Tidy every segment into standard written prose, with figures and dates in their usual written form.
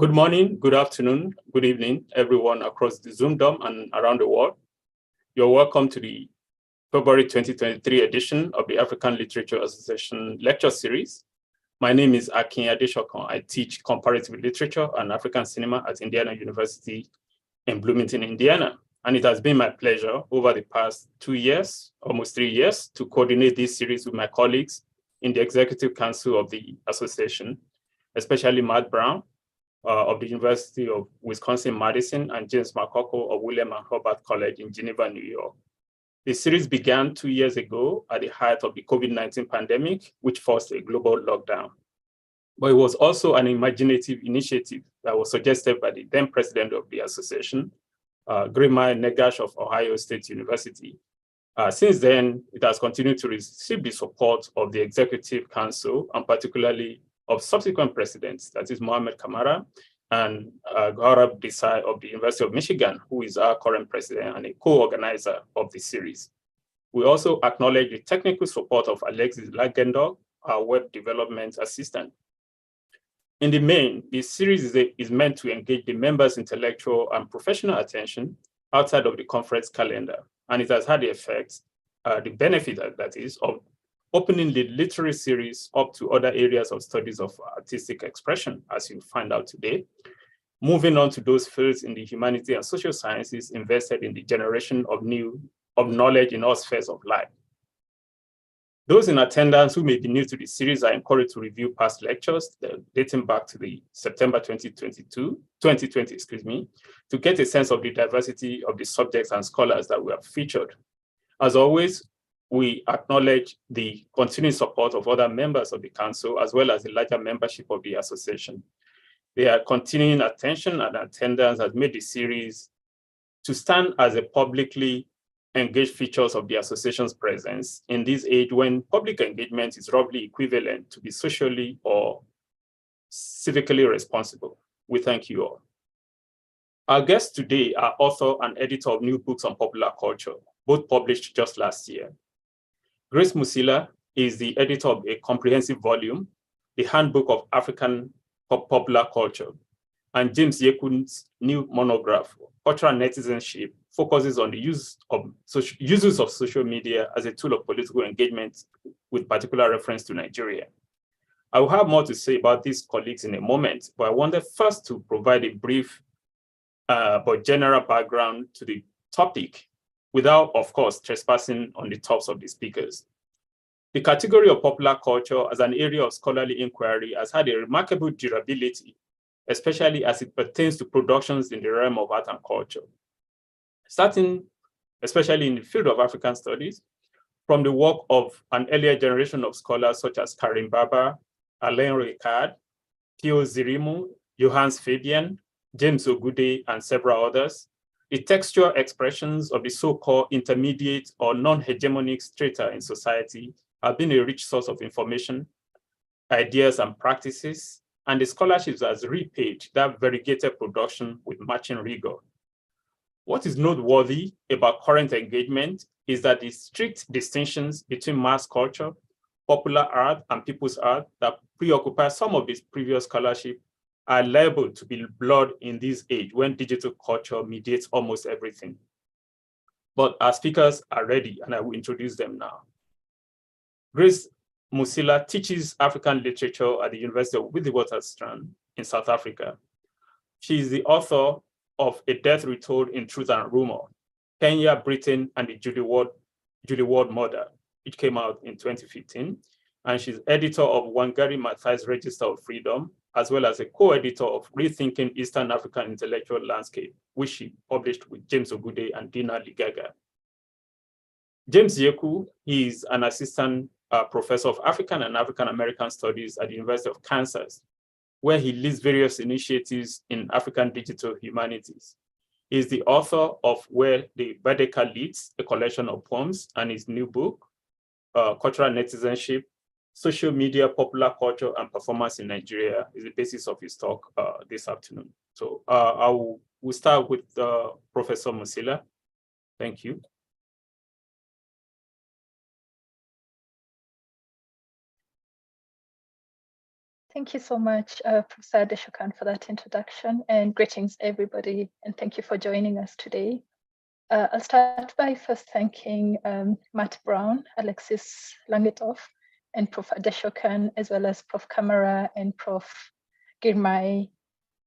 Good morning, good afternoon, good evening, everyone across the Zoom dome and around the world. You're welcome to the February 2023 edition of the African Literature Association lecture series. My name is Akin Adeshokon. I teach comparative literature and African cinema at Indiana University in Bloomington, Indiana. And it has been my pleasure over the past 2 years, almost 3 years, to coordinate this series with my colleagues in the Executive Council of the Association, especially Matt Brown, of the University of Wisconsin-Madison, and James Makoko of William and Hobart College in Geneva, New York. The series began 2 years ago at the height of the COVID-19 pandemic, which forced a global lockdown. But it was also an imaginative initiative that was suggested by the then president of the association, Grima Negash of Ohio State University. Since then, it has continued to receive the support of the Executive Council, and particularly of subsequent presidents, that is Mohamed Kamara and Gaurav Desai of the University of Michigan, who is our current president and a co-organizer of the series. We also acknowledge the technical support of Alexis Lagendorf, our web development assistant. In the main, the series is meant to engage the members' intellectual and professional attention outside of the conference calendar, and it has had the effect, the benefit that is, of opening the literary series up to other areas of studies of artistic expression, as you find out today, moving on to those fields in the humanities and social sciences invested in the generation of knowledge in all spheres of life. Those in attendance who may be new to the series are encouraged to review past lectures dating back to the September 2020, to get a sense of the diversity of the subjects and scholars that we have featured. As always, we acknowledge the continuing support of other members of the council, as well as the larger membership of the association. Their continuing attention and attendance has made the series to stand as a publicly engaged features of the association's presence in this age when public engagement is roughly equivalent to be socially or civically responsible. We thank you all. Our guests today are author and editor of new books on popular culture, both published just last year. Grace Musila is the editor of a comprehensive volume, The Handbook of African Popular Culture, and James Yékú's new monograph, Cultural Netizenship, focuses on the uses of social media as a tool of political engagement, with particular reference to Nigeria. I will have more to say about these colleagues in a moment, but I wanted first to provide a brief but general background to the topic, without, of course, trespassing on the tops of the speakers. The category of popular culture as an area of scholarly inquiry has had a remarkable durability, especially as it pertains to productions in the realm of art and culture. Starting, especially in the field of African studies, from the work of an earlier generation of scholars such as Karim Baba, Alain Ricard, Theo Zirimu, Johannes Fabian, James Ogude, and several others, the textual expressions of the so-called intermediate or non-hegemonic strata in society have been a rich source of information, ideas, and practices, and the scholarship has repaid that variegated production with matching rigor. What is noteworthy about current engagement is that the strict distinctions between mass culture, popular art, and people's art that preoccupy some of this previous scholarship are liable to be blurred in this age when digital culture mediates almost everything. But our speakers are ready, and I will introduce them now. Grace Musila teaches African literature at the University of Witwatersrand in South Africa. She is the author of A Death Retold in Truth and Rumour, Kenya, Britain, and the Julie Ward Murder, which came out in 2015. And she's editor of Wangari Maathai's Register of Freedom, as well as a co-editor of Rethinking Eastern African Intellectual Landscape, which she published with James Ogude and Dina Ligaga. James Yékú is an assistant professor of African and African American Studies at the University of Kansas, where he leads various initiatives in African digital humanities. He is the author of Where the Baedeker Leads, a collection of poems, and his new book, Cultural Netizenship, Social Media, Popular Culture, and Performance in Nigeria, is the basis of his talk this afternoon. So we'll start with Professor Musila. Thank you. Thank you so much, Professor Deshokan, for that introduction, and greetings, everybody, and thank you for joining us today. I'll start by first thanking Matt Brown, Alexis Langetoff, and Prof. Deshokan, as well as Prof. Kamara and Prof. Girmay,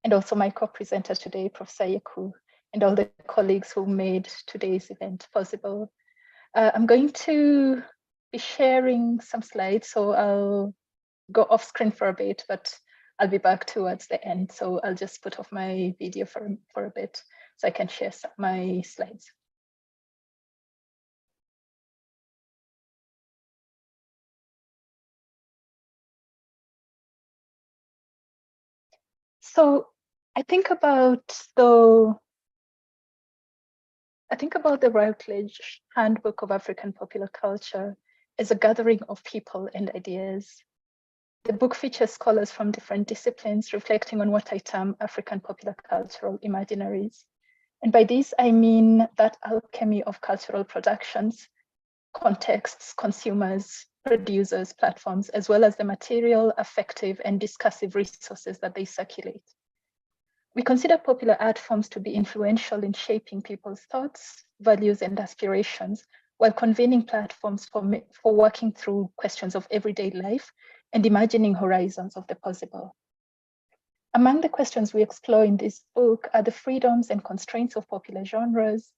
and also my co-presenter today, Professor Yékú, and all the colleagues who made today's event possible. I'm going to be sharing some slides, so I'll go off screen for a bit, but I'll be back towards the end. So I'll just put off my video for a bit so I can share my slides. So I think about the Routledge Handbook of African Popular Culture as a gathering of people and ideas. The book features scholars from different disciplines reflecting on what I term African popular cultural imaginaries. And by this, I mean that alchemy of cultural productions, contexts, consumers, producers, platforms, as well as the material, affective, and discursive resources that they circulate. We consider popular art forms to be influential in shaping people's thoughts, values, and aspirations, while convening platforms for working through questions of everyday life and imagining horizons of the possible. Among the questions we explore in this book are the freedoms and constraints of popular genres,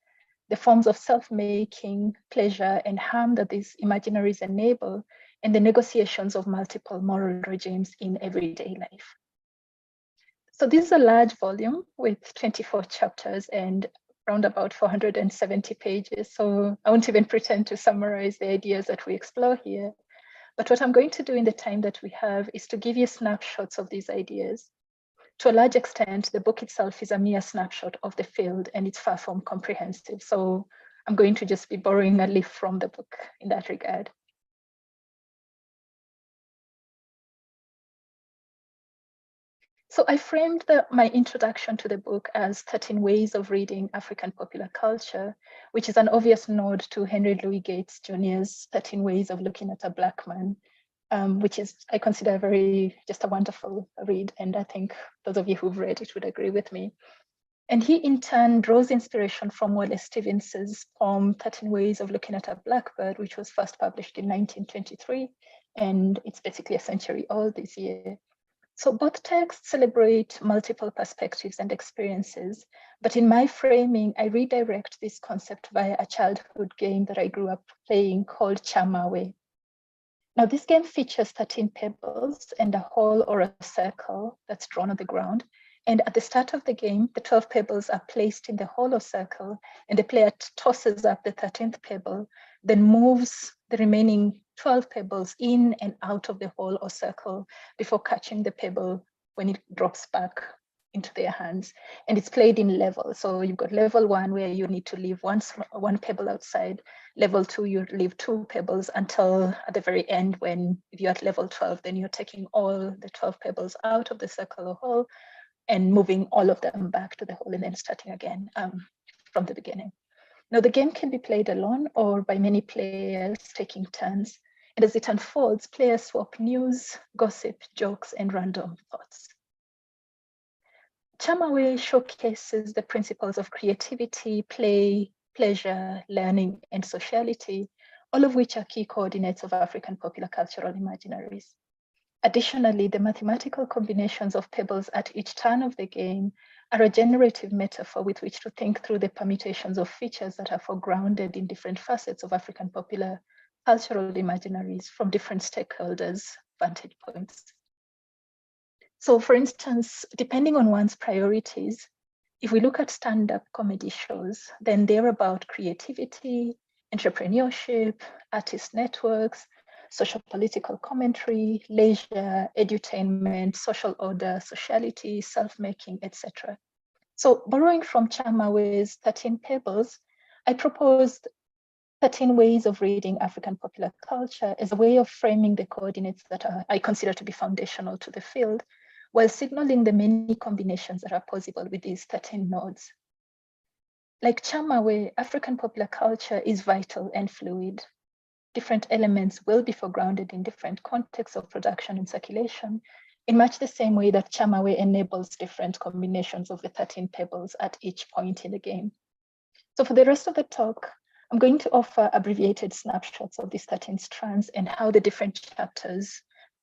the forms of self-making, pleasure, and harm that these imaginaries enable, and the negotiations of multiple moral regimes in everyday life. So this is a large volume with 24 chapters and around about 470 pages. So I won't even pretend to summarize the ideas that we explore here. But what I'm going to do in the time that we have is to give you snapshots of these ideas. To a large extent, the book itself is a mere snapshot of the field and it's far from comprehensive. So I'm going to just be borrowing a leaf from the book in that regard. So I framed my introduction to the book as 13 Ways of Reading African Popular Culture, which is an obvious nod to Henry Louis Gates Jr.'s 13 Ways of Looking at a Black Man, which is, I consider, just a wonderful read. And I think those of you who've read it would agree with me. And he in turn draws inspiration from Wallace Stevens's poem, 13 Ways of Looking at a Blackbird, which was first published in 1923. And it's basically a century old this year. So both texts celebrate multiple perspectives and experiences, but in my framing, I redirect this concept via a childhood game that I grew up playing called Chamawe. Now this game features 13 pebbles and a hole or a circle that's drawn on the ground. And at the start of the game, the 12 pebbles are placed in the hole or circle, and the player tosses up the 13th pebble, then moves the remaining 12 pebbles in and out of the hole or circle before catching the pebble when it drops back into their hands. And it's played in levels. So you've got level 1 where you need to leave one pebble outside. Level 2, you leave 2 pebbles until at the very end, when if you're at level 12, then you're taking all the 12 pebbles out of the circle or hole and moving all of them back to the hole and then starting again from the beginning. Now the game can be played alone or by many players taking turns. And as it unfolds, players swap news, gossip, jokes, and random thoughts. Chamawe showcases the principles of creativity, play, pleasure, learning, and sociality, all of which are key coordinates of African popular cultural imaginaries. Additionally, the mathematical combinations of pebbles at each turn of the game are a generative metaphor with which to think through the permutations of features that are foregrounded in different facets of African popular cultural imaginaries from different stakeholders' vantage points. So for instance, depending on one's priorities, if we look at stand-up comedy shows, then they're about creativity, entrepreneurship, artist networks, social political commentary, leisure, edutainment, social order, sociality, self-making, etc. So borrowing from Chamawe's 13 Pebbles, I proposed 13 ways of reading African popular culture as a way of framing the coordinates that I consider to be foundational to the field, while signaling the many combinations that are possible with these 13 nodes. Like Chamawe, African popular culture is vital and fluid. Different elements will be foregrounded in different contexts of production and circulation, in much the same way that Chamawe enables different combinations of the 13 pebbles at each point in the game. So for the rest of the talk, I'm going to offer abbreviated snapshots of these 13 strands and how the different chapters,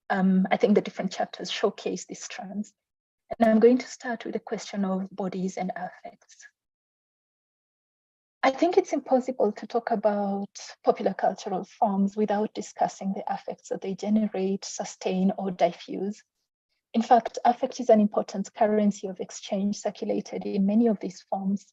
I think the different chapters showcase these strands. And I'm going to start with the question of bodies and affects. I think it's impossible to talk about popular cultural forms without discussing the affects that they generate, sustain, or diffuse. In fact, affect is an important currency of exchange circulated in many of these forms.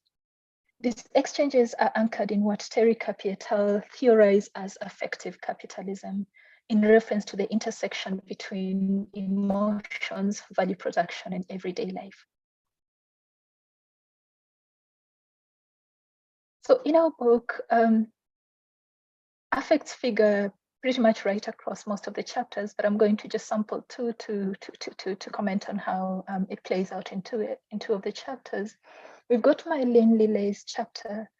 These exchanges are anchored in what Terry Capietal theorized as affective capitalism, in reference to the intersection between emotions, value production, and everyday life. So in our book, affects figure pretty much right across most of the chapters, but I'm going to just sample two to comment on how it plays out in two of the chapters. We've got Mylene Lille's chapter,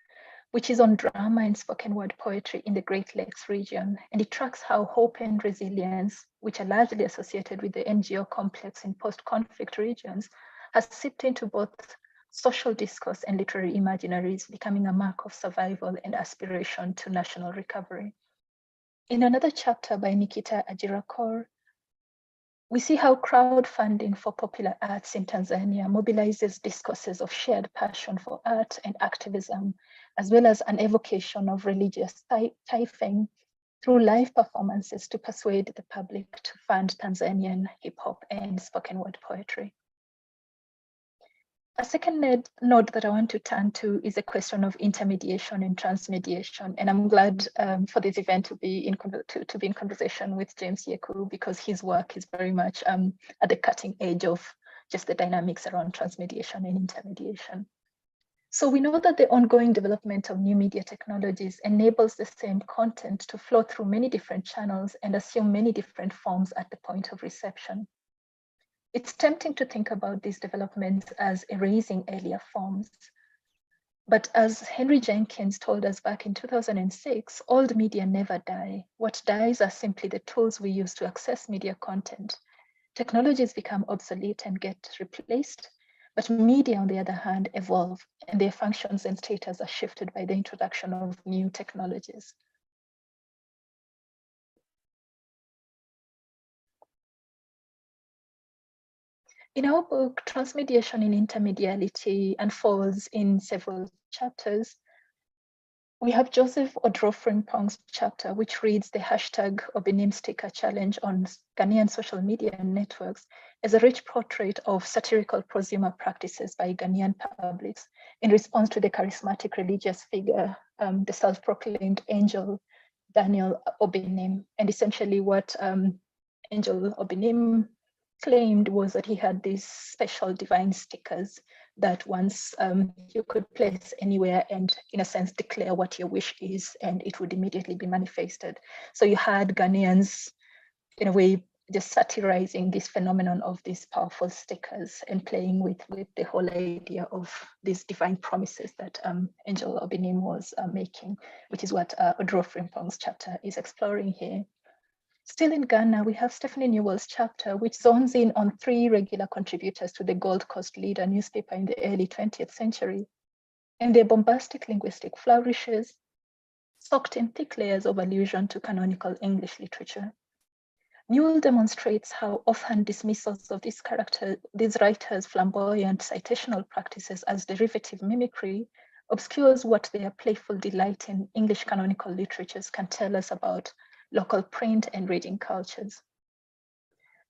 which is on drama and spoken word poetry in the Great Lakes region, and it tracks how hope and resilience, which are largely associated with the NGO complex in post-conflict regions, has seeped into both social discourse and literary imaginaries, becoming a mark of survival and aspiration to national recovery. In another chapter by Nikita Ajirakor, we see how crowdfunding for popular arts in Tanzania mobilizes discourses of shared passion for art and activism, as well as an evocation of religious tithing through live performances to persuade the public to fund Tanzanian hip hop and spoken word poetry. A second node that I want to turn to is a question of intermediation and transmediation. And I'm glad for this event to be in conversation with James Yékú, because his work is very much at the cutting edge of just the dynamics around transmediation and intermediation. So we know that the ongoing development of new media technologies enables the same content to flow through many different channels and assume many different forms at the point of reception. It's tempting to think about these developments as erasing earlier forms. But as Henry Jenkins told us back in 2006, old media never die. What dies are simply the tools we use to access media content. Technologies become obsolete and get replaced, but media, on the other hand, evolve, and their functions and status are shifted by the introduction of new technologies. In our book, Transmediation in Intermediality unfolds in several chapters. We have Joseph Odrofrimpong's chapter, which reads the hashtag Obinim sticker challenge on Ghanaian social media networks as a rich portrait of satirical prosumer practices by Ghanaian publics in response to the charismatic religious figure, the self-proclaimed angel, Daniel Obinim. And essentially what Angel Obinim claimed was that he had these special divine stickers that once you could place anywhere and, in a sense, declare what your wish is, and it would immediately be manifested. So you had Ghanaians, in a way, just satirizing this phenomenon of these powerful stickers and playing with the whole idea of these divine promises that Angel Obinim was making, which is what Odrofrimpong's chapter is exploring here. Still in Ghana, we have Stephanie Newell's chapter, which zones in on 3 regular contributors to the Gold Coast Leader newspaper in the early 20th century, and their bombastic linguistic flourishes, soaked in thick layers of allusion to canonical English literature. Newell demonstrates how offhand dismissals of these writers' flamboyant citational practices as derivative mimicry obscures what their playful delight in English canonical literatures can tell us about local print and reading cultures.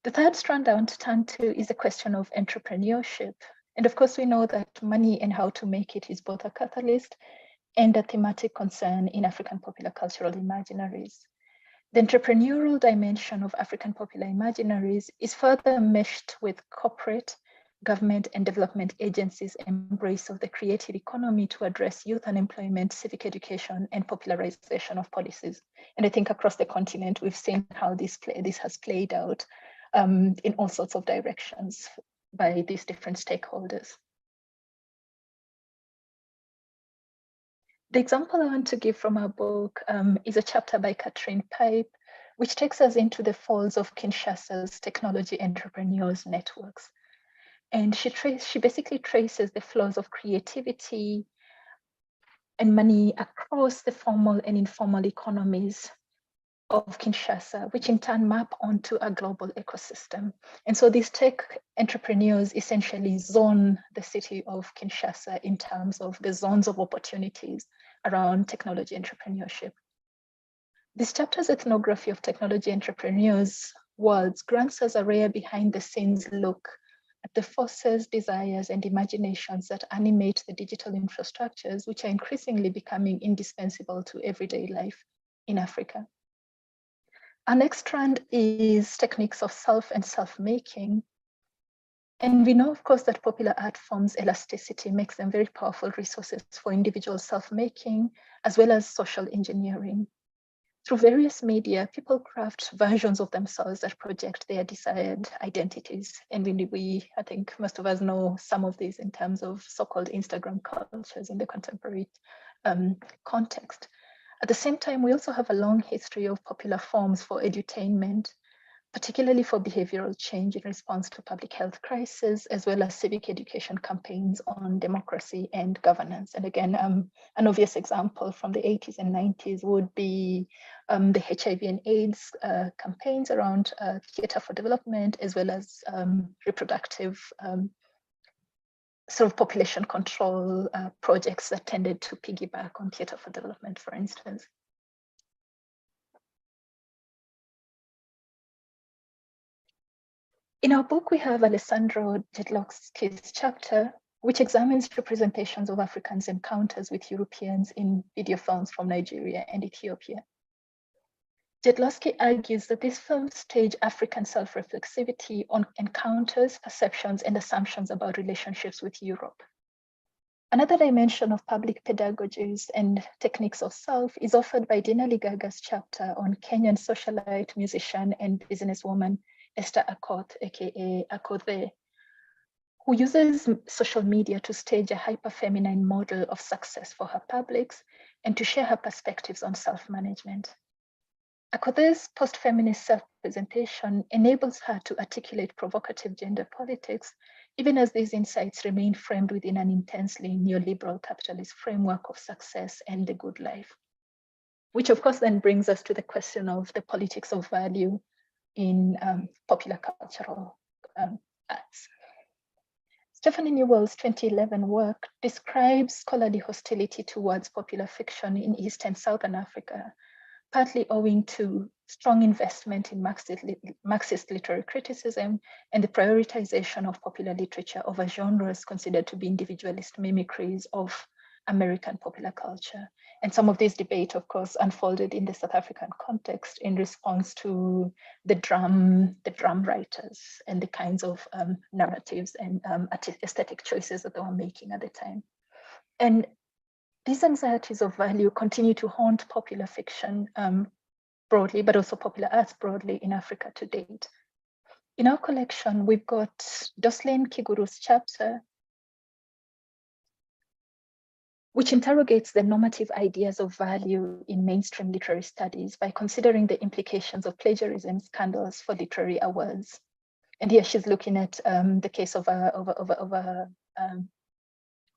The third strand I want to turn to is a question of entrepreneurship. And of course, we know that money and how to make it is both a catalyst and a thematic concern in African popular cultural imaginaries. The entrepreneurial dimension of African popular imaginaries is further meshed with corporate, government, and development agencies' embrace of the creative economy to address youth unemployment, civic education, and popularization of policies. And I think across the continent, we've seen how this has played out in all sorts of directions by these different stakeholders. The example I want to give from our book is a chapter by Catherine Pipe, which takes us into the folds of Kinshasa's technology entrepreneurs networks. And she basically traces the flows of creativity and money across the formal and informal economies of Kinshasa, which in turn map onto a global ecosystem. And so these tech entrepreneurs essentially zone the city of Kinshasa in terms of the zones of opportunities around technology entrepreneurship. This chapter's ethnography of technology entrepreneurs' worlds grants us a rare behind-the-scenes look at the forces, desires, and imaginations that animate the digital infrastructures, which are increasingly becoming indispensable to everyday life in Africa. Our next strand is techniques of self and self-making. And we know, of course, that popular art forms elasticity makes them very powerful resources for individual self-making, as well as social engineering. Through various media, people craft versions of themselves that project their desired identities. And I think most of us know some of these in terms of so-called Instagram cultures in the contemporary context. At the same time, we also have a long history of popular forms for edutainment, particularly for behavioral change in response to public health crises, as well as civic education campaigns on democracy and governance. And again, an obvious example from the 80s and 90s would be the HIV and AIDS campaigns around theatre for development, as well as reproductive sort of population control projects that tended to piggyback on theatre for development, for instance. In our book, we have Alessandro Jedlowski's chapter, which examines representations of Africans' encounters with Europeans in video films from Nigeria and Ethiopia. Jedlowski argues that these films stage African self-reflexivity on encounters, perceptions, and assumptions about relationships with Europe. Another dimension of public pedagogies and techniques of self is offered by Dina Ligaga's chapter on Kenyan socialite, musician, and businesswoman Esther Akoth, aka Akothe, who uses social media to stage a hyper-feminine model of success for her publics and to share her perspectives on self-management. Akothe's post-feminist self-presentation enables her to articulate provocative gender politics, even as these insights remain framed within an intensely neoliberal capitalist framework of success and the good life. Which of course then brings us to the question of the politics of value in popular cultural arts. Stephanie Newell's 2011 work describes scholarly hostility towards popular fiction in East and Southern Africa, partly owing to strong investment in Marxist literary criticism and the prioritization of popular literature over genres considered to be individualist mimicries of American popular culture. And some of this debate, of course, unfolded in the South African context in response to the drum writers and the kinds of narratives and aesthetic choices that they were making at the time. And these anxieties of value continue to haunt popular fiction broadly, but also popular arts broadly in Africa to date. In our collection, we've got Doslin Kiguru's chapter, which interrogates the normative ideas of value in mainstream literary studies by considering the implications of plagiarism scandals for literary awards. And here she's looking at the case of a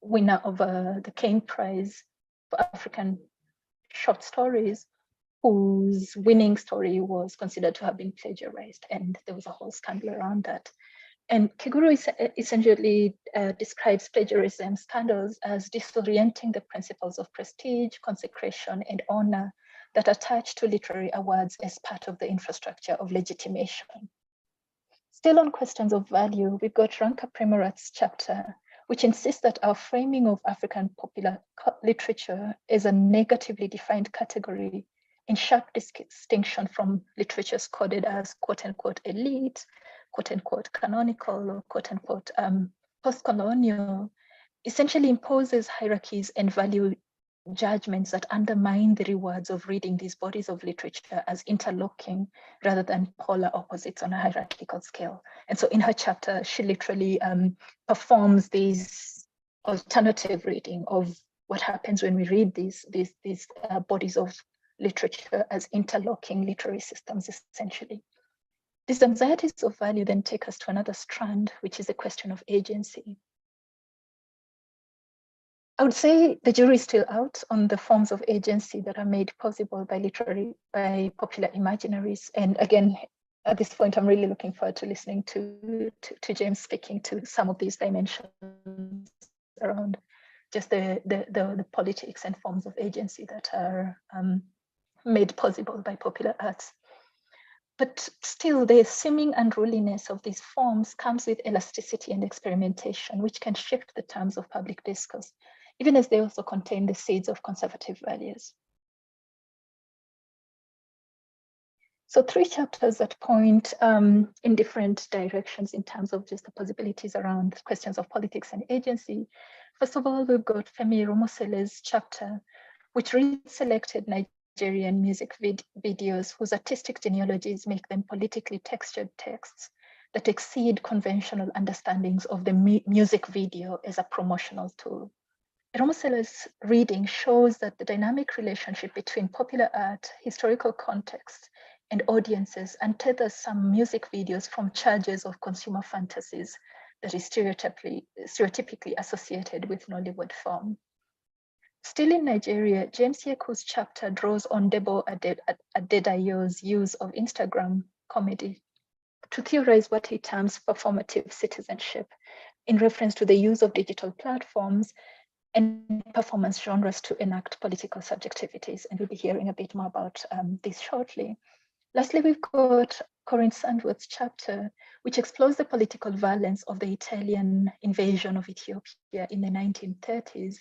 winner of the Kane Prize for African short stories, whose winning story was considered to have been plagiarized, and there was a whole scandal around that. And Kiguru essentially describes plagiarism scandals as disorienting the principles of prestige, consecration, and honor that attach to literary awards as part of the infrastructure of legitimation. Still on questions of value, we've got Ranka Premarat's chapter, which insists that our framing of African popular literature is a negatively defined category in sharp distinction from literatures coded as quote-unquote elite, quote-unquote canonical, or quote-unquote post-colonial, essentially imposes hierarchies and value judgments that undermine the rewards of reading these bodies of literature as interlocking rather than polar opposites on a hierarchical scale. And so in her chapter, she literally performs these alternative reading of what happens when we read these bodies of literature as interlocking literary systems, essentially. These anxieties of value then take us to another strand, which is the question of agency. I would say the jury is still out on the forms of agency that are made possible by popular imaginaries. And again, at this point, I'm really looking forward to listening to James speaking to some of these dimensions around just the politics and forms of agency that are made possible by popular arts. But still, the seeming unruliness of these forms comes with elasticity and experimentation, which can shift the terms of public discourse, even as they also contain the seeds of conservative values. So 3 chapters that point in different directions in terms of just the possibilities around questions of politics and agency. First of all, we've got Femi Romosele's chapter, which reselected Nigerian music videos whose artistic genealogies make them politically textured texts that exceed conventional understandings of the music video as a promotional tool. Romosele's reading shows that the dynamic relationship between popular art, historical context, and audiences untethers some music videos from charges of consumer fantasies that is stereotypically associated with Nollywood film. Still in Nigeria, James Yékú's chapter draws on Debo Adedayo's use of Instagram comedy to theorize what he terms performative citizenship in reference to the use of digital platforms and performance genres to enact political subjectivities. And we'll be hearing a bit more about this shortly. Lastly, we've got Corinne Sandworth's chapter, which explores the political violence of the Italian invasion of Ethiopia in the 1930s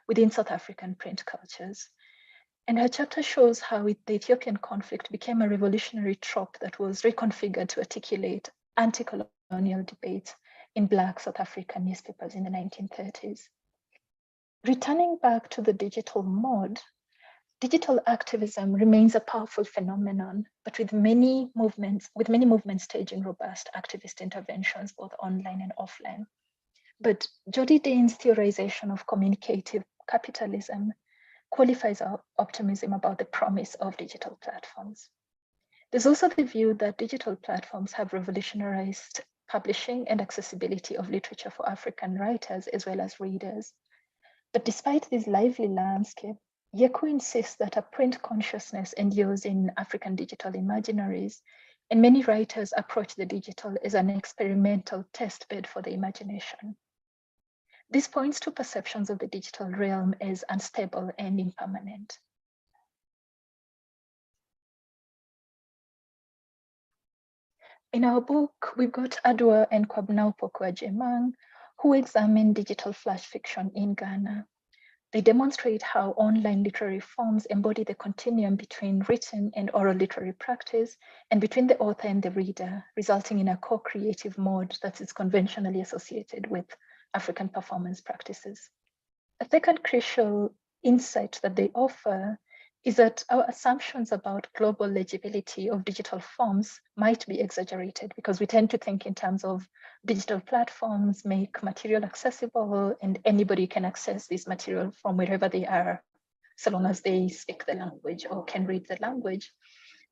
within South African print cultures. And her chapter shows how the Ethiopian conflict became a revolutionary trope that was reconfigured to articulate anti-colonial debates in Black South African newspapers in the 1930s. Returning back to the digital mode, digital activism remains a powerful phenomenon, but with many movements staging robust activist interventions, both online and offline. But Jody Dane's theorization of communicative capitalism qualifies our optimism about the promise of digital platforms. There's also the view that digital platforms have revolutionized publishing and accessibility of literature for African writers as well as readers. But despite this lively landscape, Yékú insists that a print consciousness endures in African digital imaginaries, and many writers approach the digital as an experimental test bed for the imagination. This points to perceptions of the digital realm as unstable and impermanent. In our book, we've got Adwa and Kwabnau Pokwa-Jemang, who examine digital flash fiction in Ghana. They demonstrate how online literary forms embody the continuum between written and oral literary practice and between the author and the reader, resulting in a co-creative mode that is conventionally associated with African performance practices. A second crucial insight that they offer is that our assumptions about global legibility of digital forms might be exaggerated because we tend to think in terms of digital platforms make material accessible and anybody can access this material from wherever they are, so long as they speak the language or can read the language.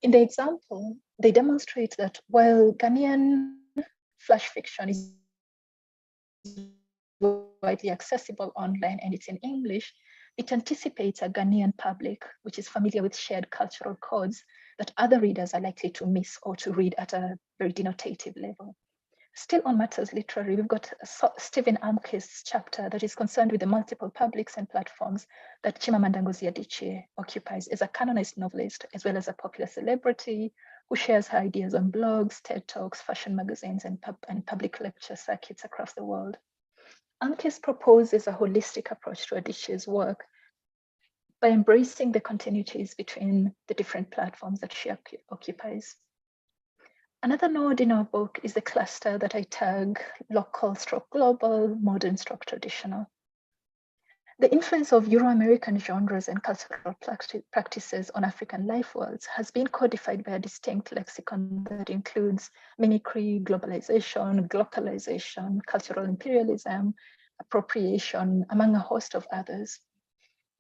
In the example, they demonstrate that while Ghanaian flash fiction is widely accessible online and it's in English, it anticipates a Ghanaian public which is familiar with shared cultural codes that other readers are likely to miss or to read at a very denotative level. Still on matters literary, we've got Stephen Amke's chapter that is concerned with the multiple publics and platforms that Chimamanda Ngozi Adichie occupies as a canonized novelist, as well as a popular celebrity who shares her ideas on blogs, TED Talks, fashion magazines, and public lecture circuits across the world. Amkes proposes a holistic approach to Adichie's work by embracing the continuities between the different platforms that she occupies. Another node in our book is the cluster that I tag local/global, modern/traditional. The influence of Euro-American genres and cultural practices on African life worlds has been codified by a distinct lexicon that includes mimicry, globalization, glocalization, cultural imperialism, appropriation, among a host of others.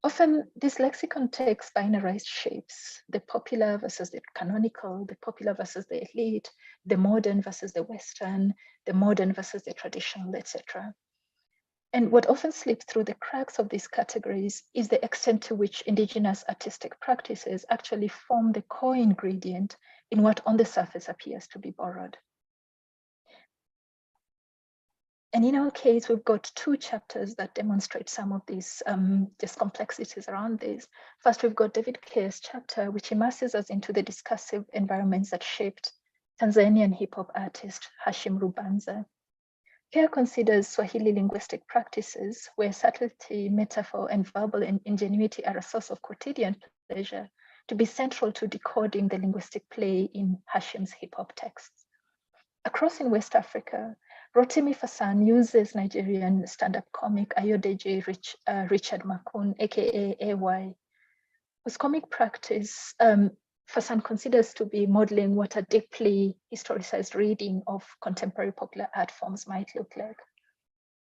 Often, this lexicon takes binarized shapes, the popular versus the canonical, the popular versus the elite, the modern versus the Western, the modern versus the traditional, etc. And what often slips through the cracks of these categories is the extent to which indigenous artistic practices actually form the core ingredient in what on the surface appears to be borrowed. And in our case, we've got two chapters that demonstrate some of these complexities around this. First, we've got David Clare's chapter, which immerses us into the discursive environments that shaped Tanzanian hip-hop artist Hashim Rubanza. Clare considers Swahili linguistic practices where subtlety, metaphor, and verbal ingenuity are a source of quotidian pleasure to be central to decoding the linguistic play in Hashim's hip-hop texts. Across in West Africa, Rotimi Fasan uses Nigerian stand-up comic Ayodeji Richard Makun, aka AY, whose comic practice Fasan considers to be modeling what a deeply historicized reading of contemporary popular art forms might look like.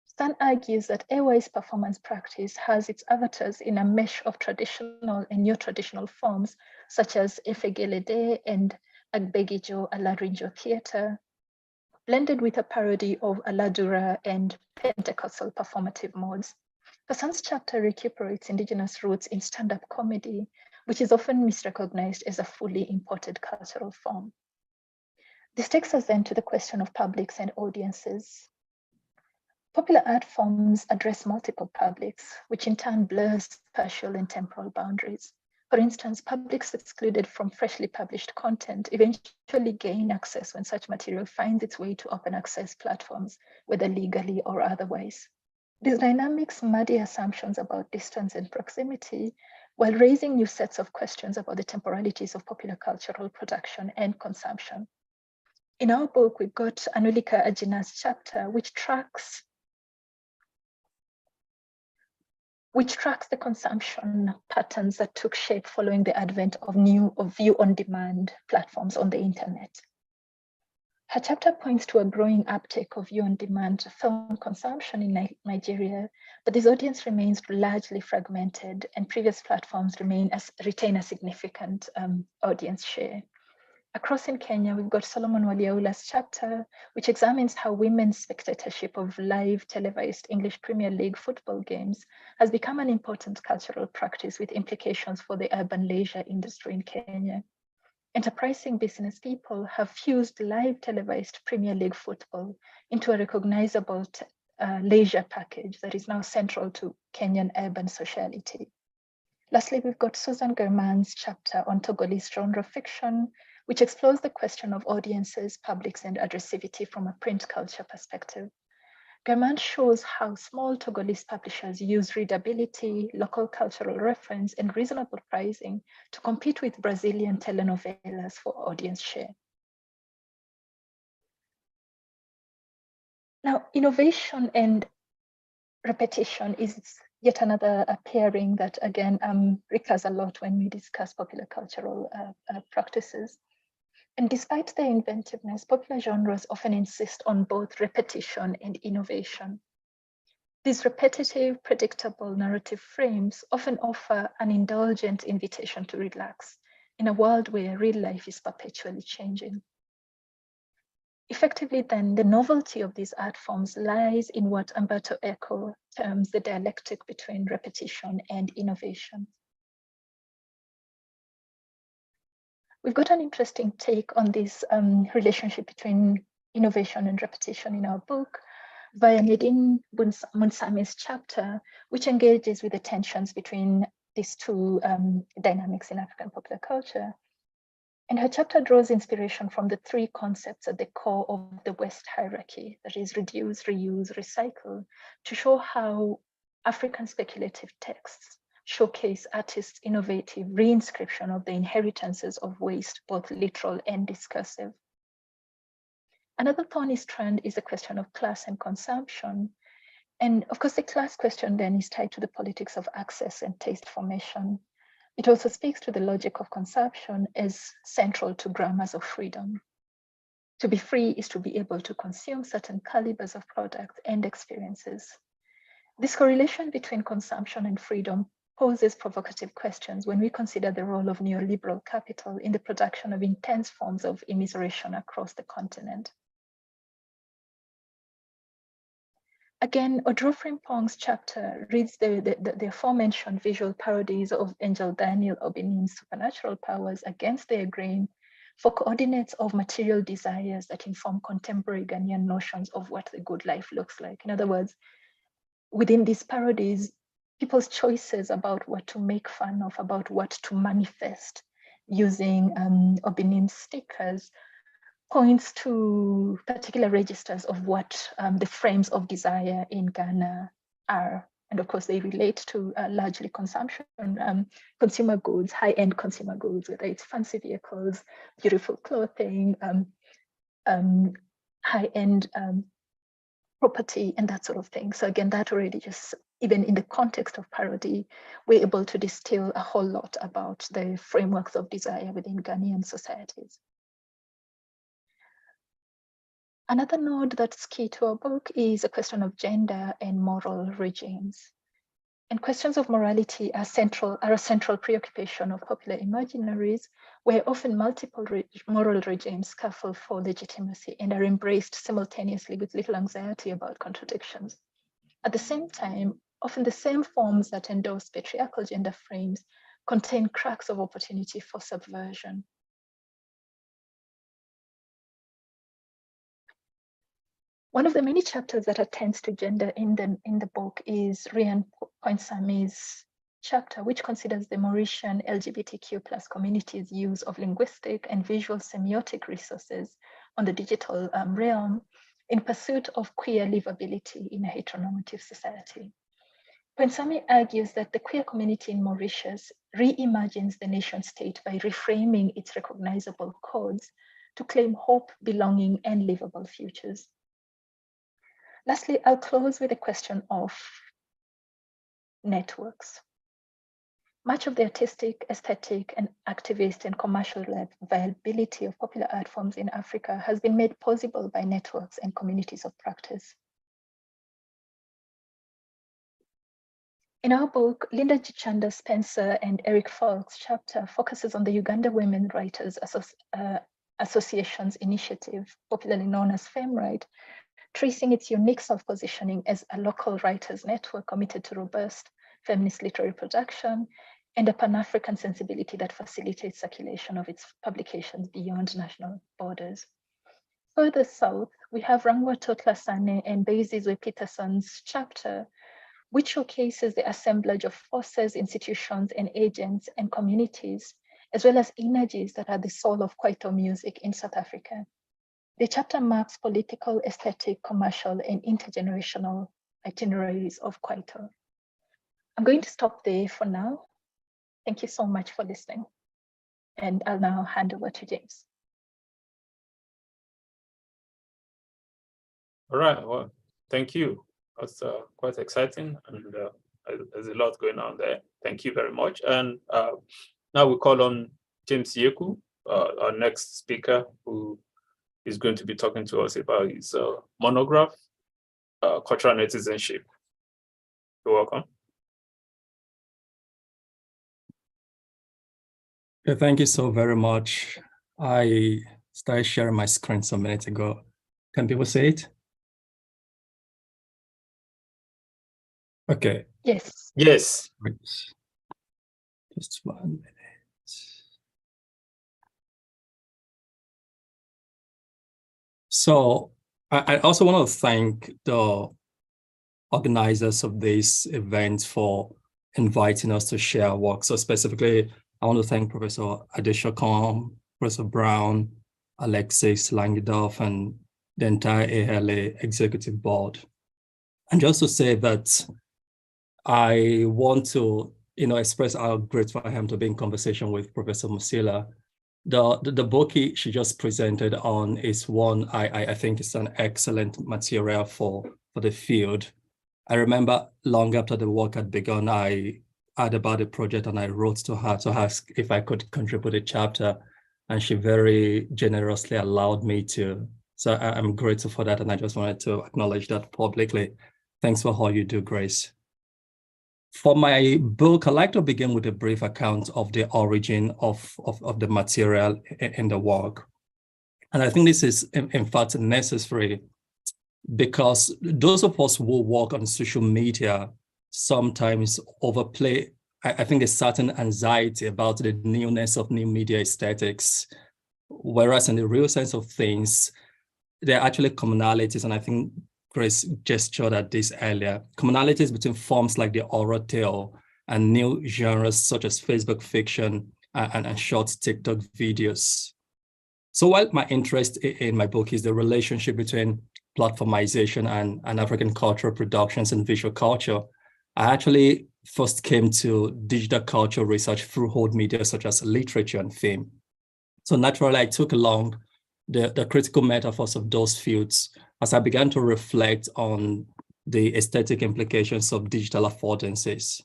Stan argues that AY's performance practice has its avatars in a mesh of traditional and neo-traditional forms, such as Efegelede and Agbegijo Alarinjo theatre, blended with a parody of Aladura and Pentecostal performative modes. Fasan's chapter recuperates indigenous roots in stand-up comedy, which is often misrecognized as a fully imported cultural form. This takes us then to the question of publics and audiences. Popular art forms address multiple publics, which in turn blurs spatial and temporal boundaries. For instance, publics excluded from freshly published content eventually gain access when such material finds its way to open access platforms, whether legally or otherwise. These dynamics muddy assumptions about distance and proximity, while raising new sets of questions about the temporalities of popular cultural production and consumption. In our book, we've got Anulika Ajina's chapter, which tracks the consumption patterns that took shape following the advent of view-on-demand platforms on the internet. Her chapter points to a growing uptake of view-on-demand film consumption in Nigeria, but this audience remains largely fragmented and previous platforms retain a significant audience share. Across in Kenya, we've got Solomon Waliaula's chapter, which examines how women's spectatorship of live televised English Premier League football games has become an important cultural practice with implications for the urban leisure industry in Kenya. Enterprising business people have fused live televised Premier League football into a recognizable leisure package that is now central to Kenyan urban sociality. Lastly, we've got Susan German's chapter on Togolese genre fiction, which explores the question of audiences, publics, and addressivity from a print culture perspective. German shows how small Togolese publishers use readability, local cultural reference, and reasonable pricing to compete with Brazilian telenovelas for audience share. Now, innovation and repetition is yet another pairing that, again, recurs a lot when we discuss popular cultural practices. And despite their inventiveness, popular genres often insist on both repetition and innovation. These repetitive, predictable narrative frames often offer an indulgent invitation to relax in a world where real life is perpetually changing. Effectively, then, the novelty of these art forms lies in what Umberto Eco terms the dialectic between repetition and innovation. We've got an interesting take on this relationship between innovation and repetition in our book via Nadine Munsame's chapter, which engages with the tensions between these two dynamics in African popular culture. And her chapter draws inspiration from the three concepts at the core of the West hierarchy, that is reduce, reuse, recycle, to show how African speculative texts showcase artists' innovative reinscription of the inheritances of waste, both literal and discursive. Another thorny strand is the question of class and consumption. And of course, the class question then is tied to the politics of access and taste formation. It also speaks to the logic of consumption as central to grammars of freedom. To be free is to be able to consume certain calibers of products and experiences. This correlation between consumption and freedom poses provocative questions when we consider the role of neoliberal capital in the production of intense forms of immiseration across the continent. Again, Odro Frimpong's chapter reads the aforementioned visual parodies of Angel Daniel Obinim's supernatural powers against their grain for coordinates of material desires that inform contemporary Ghanaian notions of what the good life looks like. In other words, within these parodies, people's choices about what to make fun of, about what to manifest using Obinim's stickers, points to particular registers of what the frames of desire in Ghana are. And of course, they relate to largely consumption, consumer goods, high-end consumer goods, whether it's fancy vehicles, beautiful clothing, high-end property, and that sort of thing. So again, that already just, even in the context of parody, we're able to distill a whole lot about the frameworks of desire within Ghanaian societies. Another node that's key to our book is a question of gender and moral regimes. And questions of morality are a central preoccupation of popular imaginaries, where often multiple moral regimes scuffle for legitimacy and are embraced simultaneously with little anxiety about contradictions. At the same time, often the same forms that endorse patriarchal gender frames contain cracks of opportunity for subversion. One of the many chapters that attends to gender in the book is Rian Poinsami's chapter, which considers the Mauritian LGBTQ+ community's use of linguistic and visual semiotic resources on the digital realm in pursuit of queer livability in a heteronormative society. Poinsami argues that the queer community in Mauritius reimagines the nation state by reframing its recognizable codes to claim hope, belonging, and livable futures. Lastly, I'll close with a question of networks. Much of the artistic, aesthetic, and activist and commercial viability of popular art forms in Africa has been made possible by networks and communities of practice. In our book, Linda Gichanda Spencer and Eric Falk's chapter focuses on the Uganda Women Writers Association's initiative, popularly known as FemWrite, tracing its unique self-positioning as a local writers network committed to robust feminist literary production and a Pan-African sensibility that facilitates circulation of its publications beyond national borders. Further south, we have Rangwa Totlasane and Bezizwe Peterson's chapter, which showcases the assemblage of forces, institutions, and agents and communities, as well as energies that are the soul of Kwaito music in South Africa. The chapter maps political, aesthetic, commercial, and intergenerational itineraries of Kwaito. I'm going to stop there for now. Thank you so much for listening. And I'll now hand over to James. All right, well, thank you. That's quite exciting, and there's a lot going on there. Thank you very much. And now we call on James Yékú, our next speaker, who is going to be talking to us about his monograph, Cultural Netizenship. You're welcome. Thank you so very much. I started sharing my screen some minutes ago. Can people see it? Okay. Yes. Yes. Just 1 minute. So I also want to thank the organizers of this event for inviting us to share our work. So specifically, I want to thank Professor Adeshokon, Professor Brown, Alexis Langedorf, and the entire ALA Executive Board. And just to say that I want to, express how grateful I am to be in conversation with Professor Musila. The book she just presented on is one I think is an excellent material for the field. I remember long after the work had begun, I heard about the project and I wrote to her to ask if I could contribute a chapter, and she very generously allowed me to. So I'm grateful for that, and I just wanted to acknowledge that publicly. Thanks for all you do, Grace. For my book, I like to begin with a brief account of the origin of the material in the work. And I think this is, in fact, necessary because those of us who work on social media sometimes overplay, I think, a certain anxiety about the newness of new media aesthetics, whereas in the real sense of things, there are actually commonalities, and I think Chris gestured at this earlier, commonalities between forms like the oral tale and new genres such as Facebook fiction and short TikTok videos. So while my interest in my book is the relationship between platformization and African cultural productions and visual culture, I actually first came to digital culture research through old media such as literature and film. So naturally, I took along the critical metaphors of those fields as I began to reflect on the aesthetic implications of digital affordances.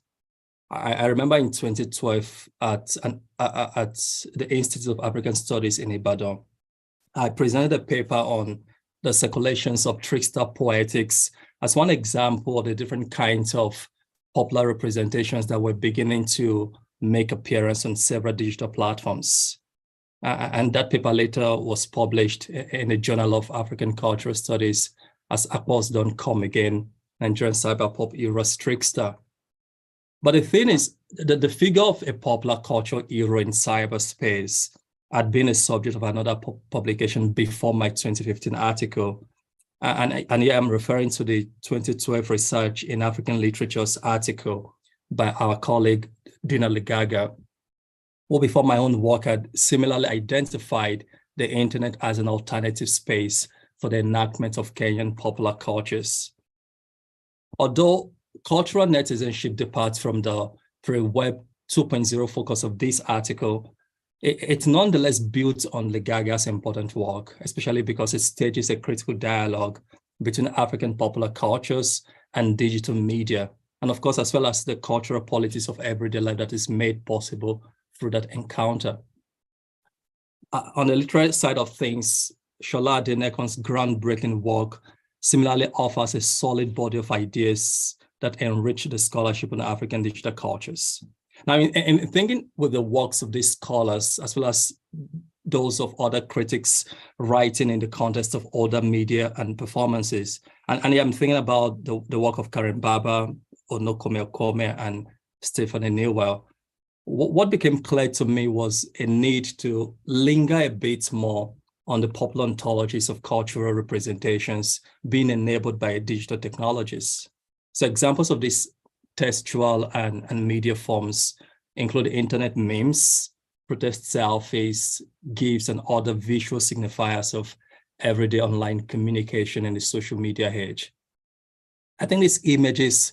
I remember in 2012 at the Institute of African Studies in Ibadan, I presented a paper on the circulations of trickster poetics as one example of the different kinds of popular representations that were beginning to make appearance on several digital platforms. And that paper later was published in the Journal of African Cultural Studies as Akpos Don't Come Again, Nigerian Cyberpop Era Trickster. But the thing is that the figure of a popular cultural hero in cyberspace had been a subject of another publication before my 2015 article. And here I'm referring to the 2012 Research in African Literature's article by our colleague, Dina Legaga, who before my own work had similarly identified the internet as an alternative space for the enactment of Kenyan popular cultures. Although cultural netizenship departs from the pre-web 2.0 focus of this article, it nonetheless builds on Legaga's important work, especially because it stages a critical dialogue between African popular cultures and digital media, and of course, as well as the cultural politics of everyday life that is made possible through that encounter. On the literary side of things, Shola Adenekon's groundbreaking work similarly offers a solid body of ideas that enrich the scholarship on African digital cultures. Now, in thinking with the works of these scholars, as well as those of other critics writing in the context of older media and performances, and I'm thinking about the work of Karen Baba, Onokome Okome, and Stephanie Newell, what became clear to me was a need to linger a bit more on the popular ontologies of cultural representations being enabled by digital technologies. So examples of these textual and media forms include internet memes, protest selfies, GIFs, and other visual signifiers of everyday online communication in the social media age. I think these images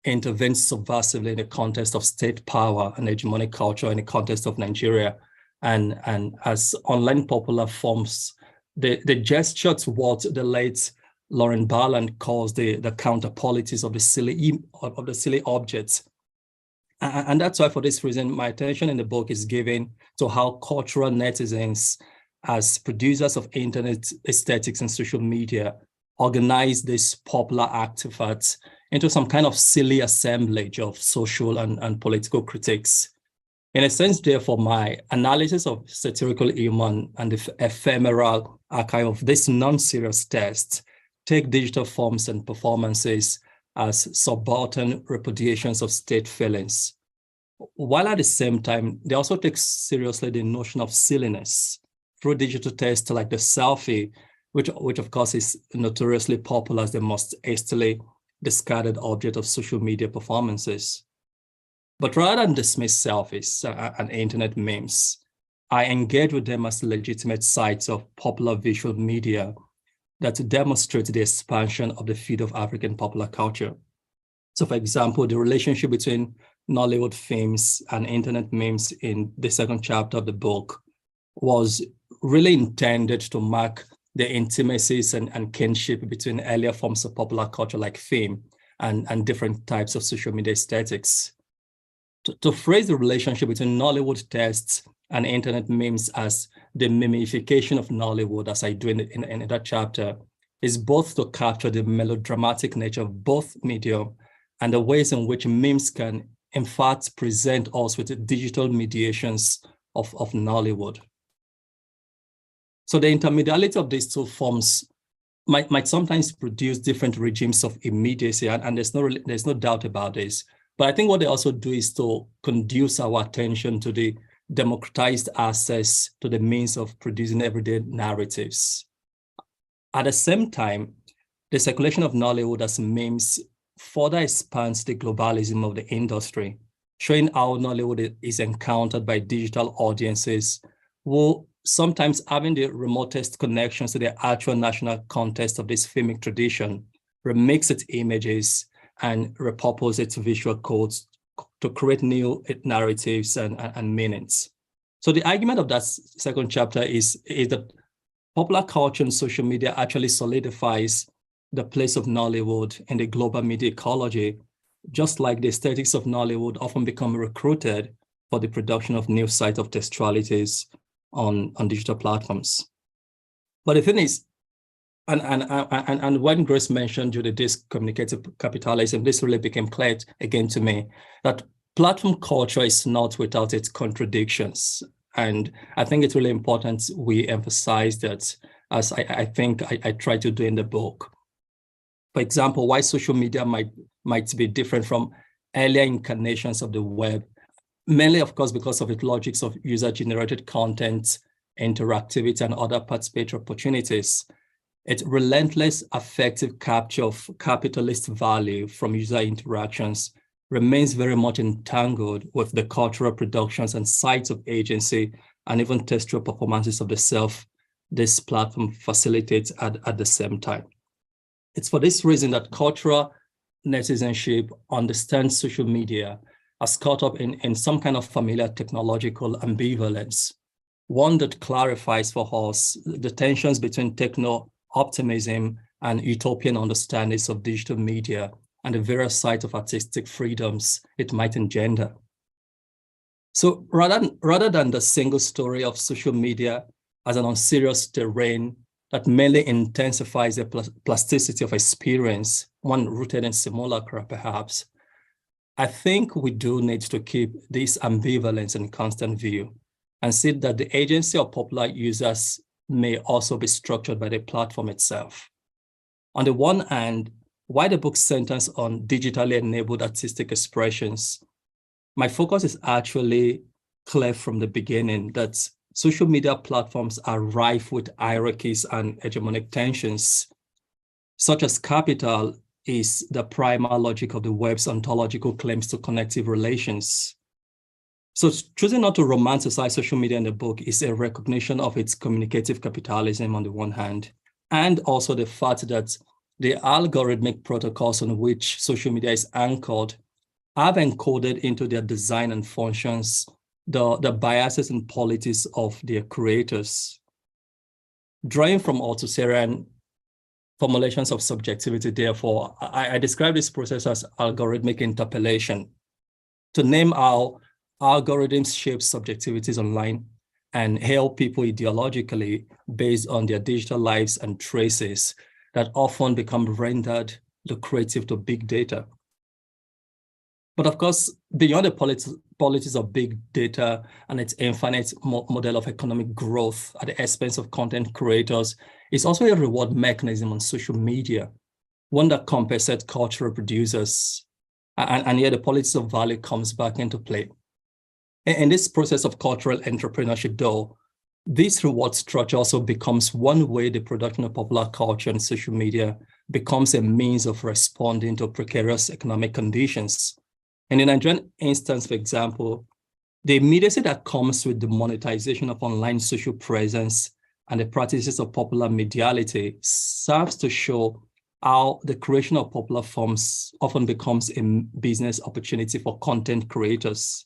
intervene subversively in the context of state power and hegemonic culture in the context of Nigeria. And as online popular forms, the gesture towards the late Lauren Barland calls the counter-politics of the silly objects. And that's why, for this reason, my attention in the book is given to how cultural netizens, as producers of internet aesthetics and social media, organize these popular artifacts into some kind of silly assemblage of social and political critiques. In a sense, therefore, my analysis of satirical humor and the ephemeral archive of this non-serious text take digital forms and performances as subaltern repudiations of state feelings, while at the same time, they also take seriously the notion of silliness through digital tests like the selfie, which of course is notoriously popular as the most hastily discarded object of social media performances. But rather than dismiss selfies and internet memes, I engage with them as legitimate sites of popular visual media that demonstrate the expansion of the field of African popular culture. So for example, the relationship between Nollywood films and internet memes in the second chapter of the book was really intended to mark the intimacies and kinship between earlier forms of popular culture like film and different types of social media aesthetics. To phrase the relationship between Nollywood texts and internet memes as the mimification of Nollywood, as I do in that chapter, is both to capture the melodramatic nature of both medium and the ways in which memes can, in fact, present us with the digital mediations of Nollywood. So the intermediality of these two forms might sometimes produce different regimes of immediacy, and there's no doubt about this. But I think what they also do is to conduce our attention to the democratized access to the means of producing everyday narratives. At the same time, the circulation of Nollywood as memes further expands the globalism of the industry, showing how Nollywood is encountered by digital audiences who sometimes having the remotest connections to the actual national context of this filmic tradition, remix its images and repurpose its visual codes to create new narratives and meanings. So the argument of that second chapter is that popular culture and social media actually solidifies the place of Nollywood in the global media ecology, just like the aesthetics of Nollywood often become recruited for the production of new sites of textualities on digital platforms. But the thing is, and when Grace mentioned this communicative capitalism, this really became clear again to me, that platform culture is not without its contradictions. And I think it's really important we emphasize that, as I think I try to do in the book. For example, why social media might be different from earlier incarnations of the web, mainly, of course, because of its logics of user-generated content, interactivity, and other participatory opportunities. Its relentless affective capture of capitalist value from user interactions remains very much entangled with the cultural productions and sites of agency and even textual performances of the self this platform facilitates at the same time. It's for this reason that cultural netizenship understands social media as caught up in some kind of familiar technological ambivalence, one that clarifies for us the tensions between techno-optimism and utopian understandings of digital media and the various sides of artistic freedoms it might engender. So rather than the single story of social media as an unserious terrain that mainly intensifies the plasticity of experience, one rooted in simulacra perhaps, I think we do need to keep this ambivalence in constant view and see that the agency of popular users may also be structured by the platform itself. On the one hand, while the book centers on digitally enabled artistic expressions, my focus is actually clear from the beginning that social media platforms are rife with hierarchies and hegemonic tensions, such as capital is the primal logic of the web's ontological claims to connective relations. So choosing not to romanticize social media in the book is a recognition of its communicative capitalism on the one hand, and also the fact that the algorithmic protocols on which social media is anchored have encoded into their design and functions the biases and polities of their creators. Drawing from Althusserian formulations of subjectivity, therefore, I describe this process as algorithmic interpellation, to name how algorithms shape subjectivities online and help people ideologically based on their digital lives and traces that often become rendered lucrative to big data. But of course, beyond the politics of big data and its infinite model of economic growth at the expense of content creators, it's also a reward mechanism on social media, one that compensates cultural producers. And yet the politics of value comes back into play. In this process of cultural entrepreneurship, though, this reward structure also becomes one way the production of popular culture and social media becomes a means of responding to precarious economic conditions. In the Nigerian instance, for example, the immediacy that comes with the monetization of online social presence and the practices of popular mediality serves to show how the creation of popular forms often becomes a business opportunity for content creators.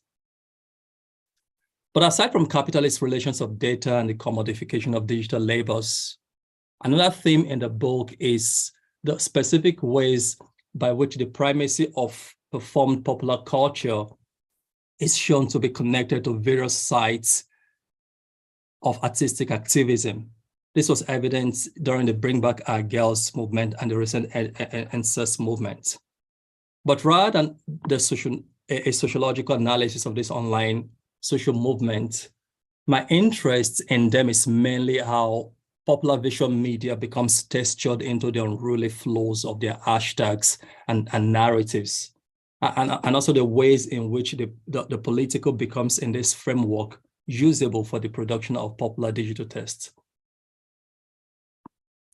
But aside from capitalist relations of data and the commodification of digital labors, another theme in the book is the specific ways by which the primacy of performed popular culture is shown to be connected to various sites of artistic activism. This was evident during the Bring Back Our Girls movement and the recent NSS movement. But rather than a sociological analysis of this online social movement, my interest in them is mainly how popular visual media becomes textured into the unruly flows of their hashtags and narratives, and also the ways in which the political becomes in this framework usable for the production of popular digital text.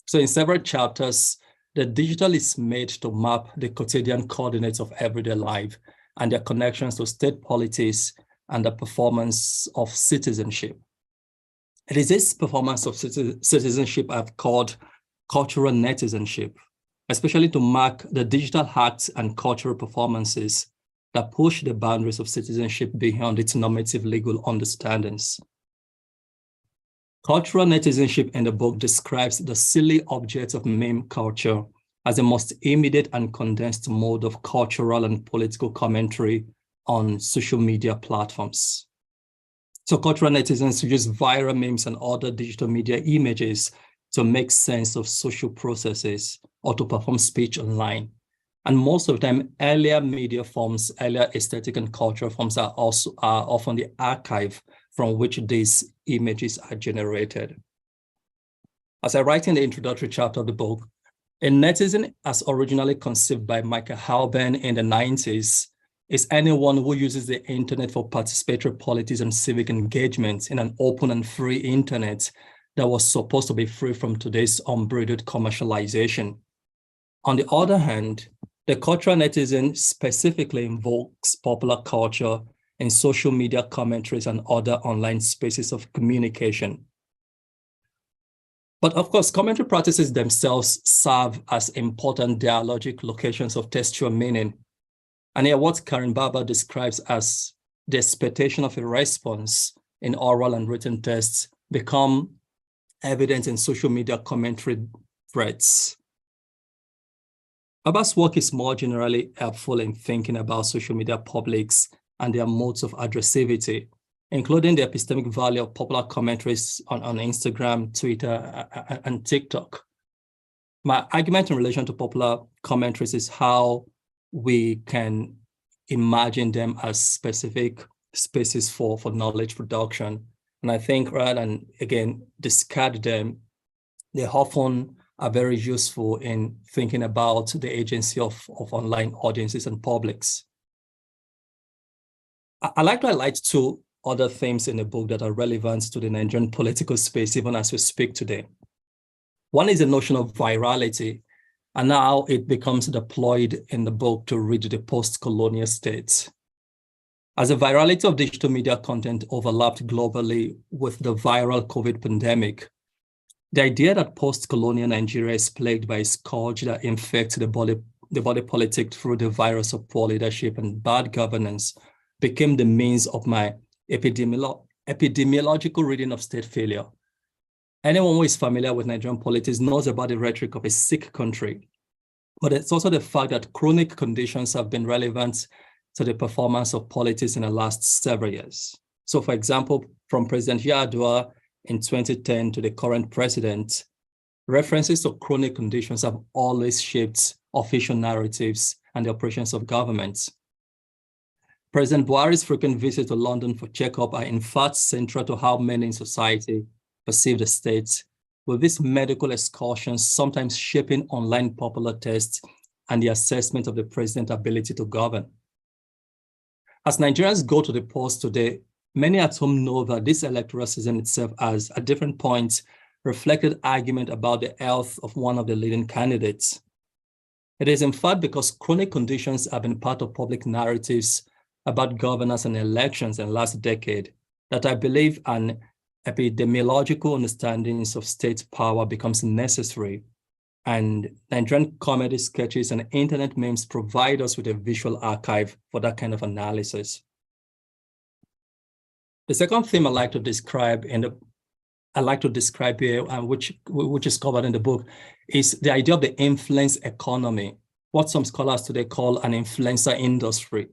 So in several chapters, the digital is made to map the quotidian coordinates of everyday life and their connections to state polities and the performance of citizenship. It is this performance of citizenship I've called cultural netizenship, especially to mark the digital acts and cultural performances that push the boundaries of citizenship beyond its normative legal understandings. Cultural netizenship in the book describes the silly objects of meme culture as the most immediate and condensed mode of cultural and political commentary on social media platforms. So cultural netizens use viral memes and other digital media images to make sense of social processes or to perform speech online. And most of them, earlier media forms, earlier aesthetic and cultural forms are often the archive from which these images are generated. As I write in the introductory chapter of the book, a netizen, as originally conceived by Michael Halben in the 90s, is anyone who uses the internet for participatory politics and civic engagement in an open and free internet that was supposed to be free from today's unbridled commercialization. On the other hand, the cultural netizen specifically invokes popular culture in social media commentaries and other online spaces of communication. But of course, commentary practices themselves serve as important dialogic locations of textual meaning. And here what Karen Barber describes as the expectation of a response in oral and written texts become evident in social media commentary threads. Barber's work is more generally helpful in thinking about social media publics and their modes of addressivity, including the epistemic value of popular commentaries on Instagram, Twitter, and TikTok. My argument in relation to popular commentaries is how we can imagine them as specific spaces for knowledge production. And I think rather than, again, discard them, they often are very useful in thinking about the agency of online audiences and publics. I like to highlight two other themes in the book that are relevant to the Nigerian political space, even as we speak today. One is the notion of virality, and now it becomes deployed in the book to read the post-colonial states. As the virality of digital media content overlapped globally with the viral COVID pandemic, the idea that post-colonial Nigeria is plagued by a scourge that infects the body politic through the virus of poor leadership and bad governance became the means of my epidemiological reading of state failure. Anyone who is familiar with Nigerian politics knows about the rhetoric of a sick country, but it's also the fact that chronic conditions have been relevant to the performance of politics in the last several years. So for example, from President Yar'Adua in 2010 to the current president, references to chronic conditions have always shaped official narratives and the operations of governments. President Buhari's frequent visits to London for checkup are in fact central to how many in society perceive the state, with these medical excursions sometimes shaping online popular tests and the assessment of the president's ability to govern. As Nigerians go to the polls today, many at home know that this electoral season itself has, at different points, reflected argument about the health of one of the leading candidates. It is in fact because chronic conditions have been part of public narratives about governance and elections in the last decade that I believe an epidemiological understanding of state power becomes necessary. And Nigerian comedy sketches and internet memes provide us with a visual archive for that kind of analysis. The second theme I like to describe here, which is covered in the book, is the idea of the influence economy, what some scholars today call an influencer industry,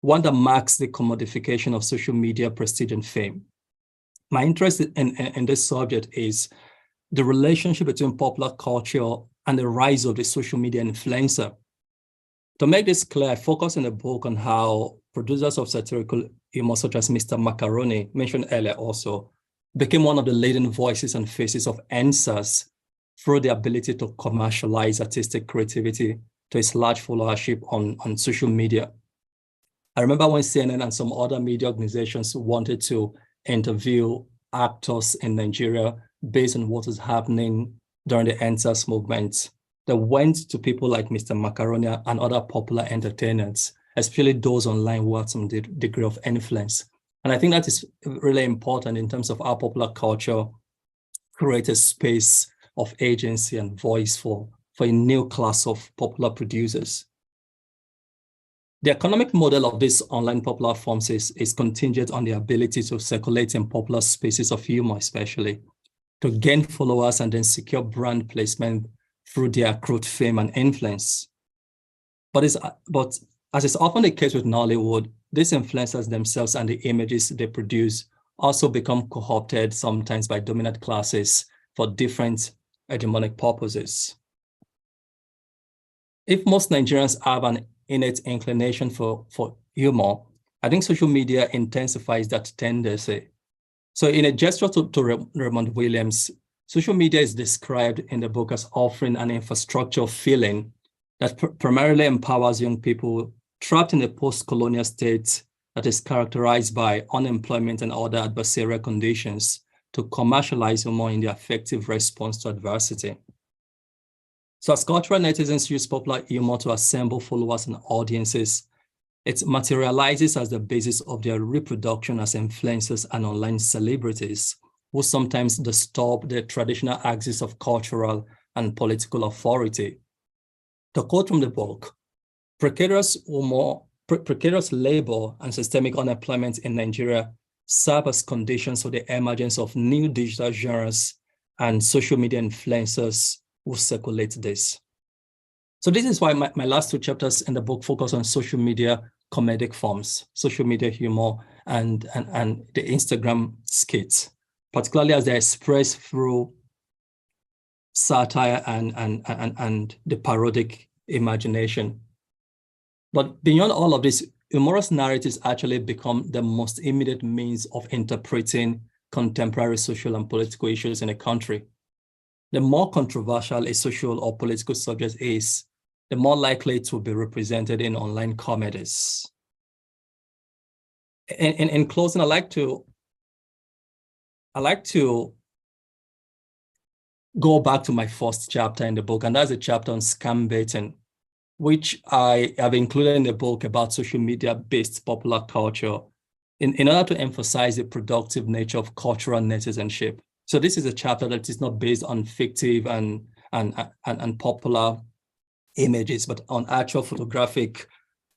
one that marks the commodification of social media prestige and fame. My interest in this subject is the relationship between popular culture and the rise of the social media influencer. To make this clear, I focus in the book on how producers of satirical humor, such as Mr. Macaroni, mentioned earlier also, became one of the leading voices and faces of answers through the ability to commercialize artistic creativity to its large followership on social media. I remember when CNN and some other media organizations wanted to interview actors in Nigeria based on what was happening during the answers movement. They went to people like Mr. Macaroni and other popular entertainers, especially those online who had some degree of influence. And I think that is really important in terms of our popular culture create a space of agency and voice for a new class of popular producers. The economic model of these online popular forms is contingent on the ability to circulate in popular spaces of humor, especially to gain followers and then secure brand placement through their accrued fame and influence. But as is often the case with Nollywood, these influencers themselves and the images they produce also become co-opted sometimes by dominant classes for different hegemonic purposes. If most Nigerians have an innate inclination for humor, I think social media intensifies that tendency. So in a gesture to Raymond Williams, social media is described in the book as offering an infrastructure of feeling that primarily empowers young people trapped in a post-colonial state that is characterized by unemployment and other adversarial conditions to commercialize humor in the effective response to adversity. So as cultural netizens use popular humor to assemble followers and audiences, it materializes as the basis of their reproduction as influencers and online celebrities, who sometimes disturb the traditional axis of cultural and political authority. To quote from the book, precarious labor and systemic unemployment in Nigeria serve as conditions for the emergence of new digital genres and social media influencers who circulate this. So this is why my last two chapters in the book focus on social media comedic forms, social media humor, and the Instagram skits, particularly as they're expressed through satire and the parodic imagination. But beyond all of this, humorous narratives actually become the most immediate means of interpreting contemporary social and political issues in a country. The more controversial a social or political subject is, the more likely it will be represented in online comedies. In closing, I like to go back to my first chapter in the book, and that's a chapter on scam baiting, which I have included in the book about social media-based popular culture in order to emphasize the productive nature of cultural netizenship. So this is a chapter that is not based on fictive and popular images, but on actual photographic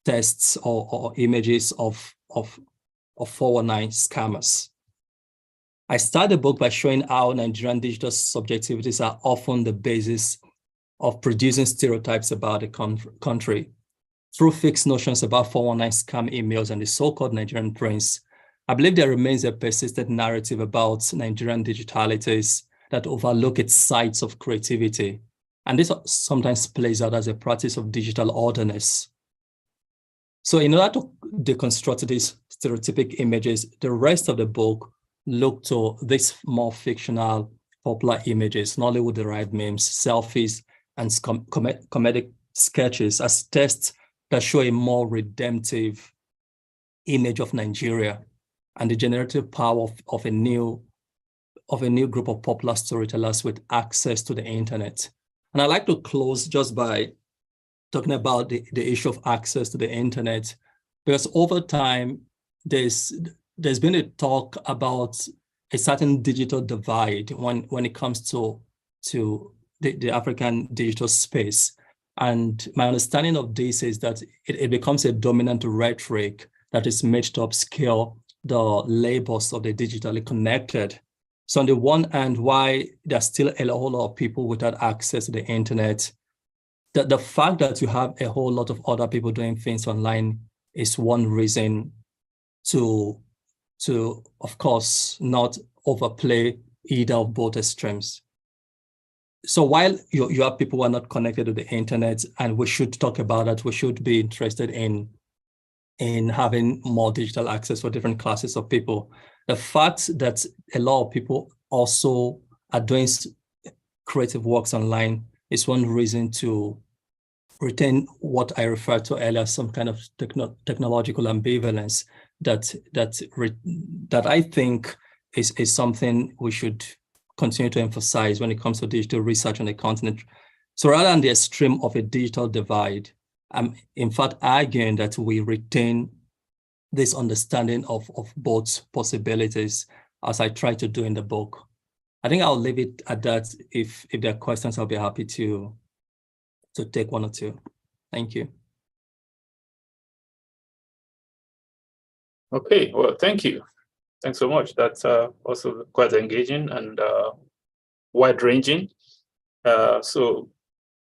tests or images of 419 scammers. I start the book by showing how Nigerian digital subjectivities are often the basis of producing stereotypes about the country. Through fixed notions about 419 scam emails and the so-called Nigerian prince, I believe there remains a persistent narrative about Nigerian digitalities that overlook its sites of creativity. And this sometimes plays out as a practice of digital orderness. So in order to deconstruct these stereotypic images, the rest of the book look to these more fictional, popular images, Nollywood-derived memes, selfies, and comedic sketches as tests that show a more redemptive image of Nigeria and the generative power of a new group of popular storytellers with access to the internet. And I'd like to close just by talking about the issue of access to the internet, because over time, there's been a talk about a certain digital divide when it comes to the African digital space. And my understanding of this is that it becomes a dominant rhetoric that is made to obscure the labors of the digitally connected. So on the one hand, why there's still a whole lot of people without access to the internet, the fact that you have a whole lot of other people doing things online is one reason to of course, not overplay either of both extremes. so while you have people who are not connected to the internet, and we should talk about that, we should be interested in having more digital access for different classes of people. The fact that a lot of people also are doing creative works online is one reason to retain what I referred to earlier, some kind of technological ambivalence that I think is something we should continue to emphasize when it comes to digital research on the continent. So rather than the extreme of a digital divide, I'm in fact arguing that we retain this understanding of both possibilities, as I try to do in the book. I think I'll leave it at that. If there are questions, I'll be happy to take one or two. Thank you. Okay, well, thank you. Thanks so much. That's also quite engaging and wide-ranging. So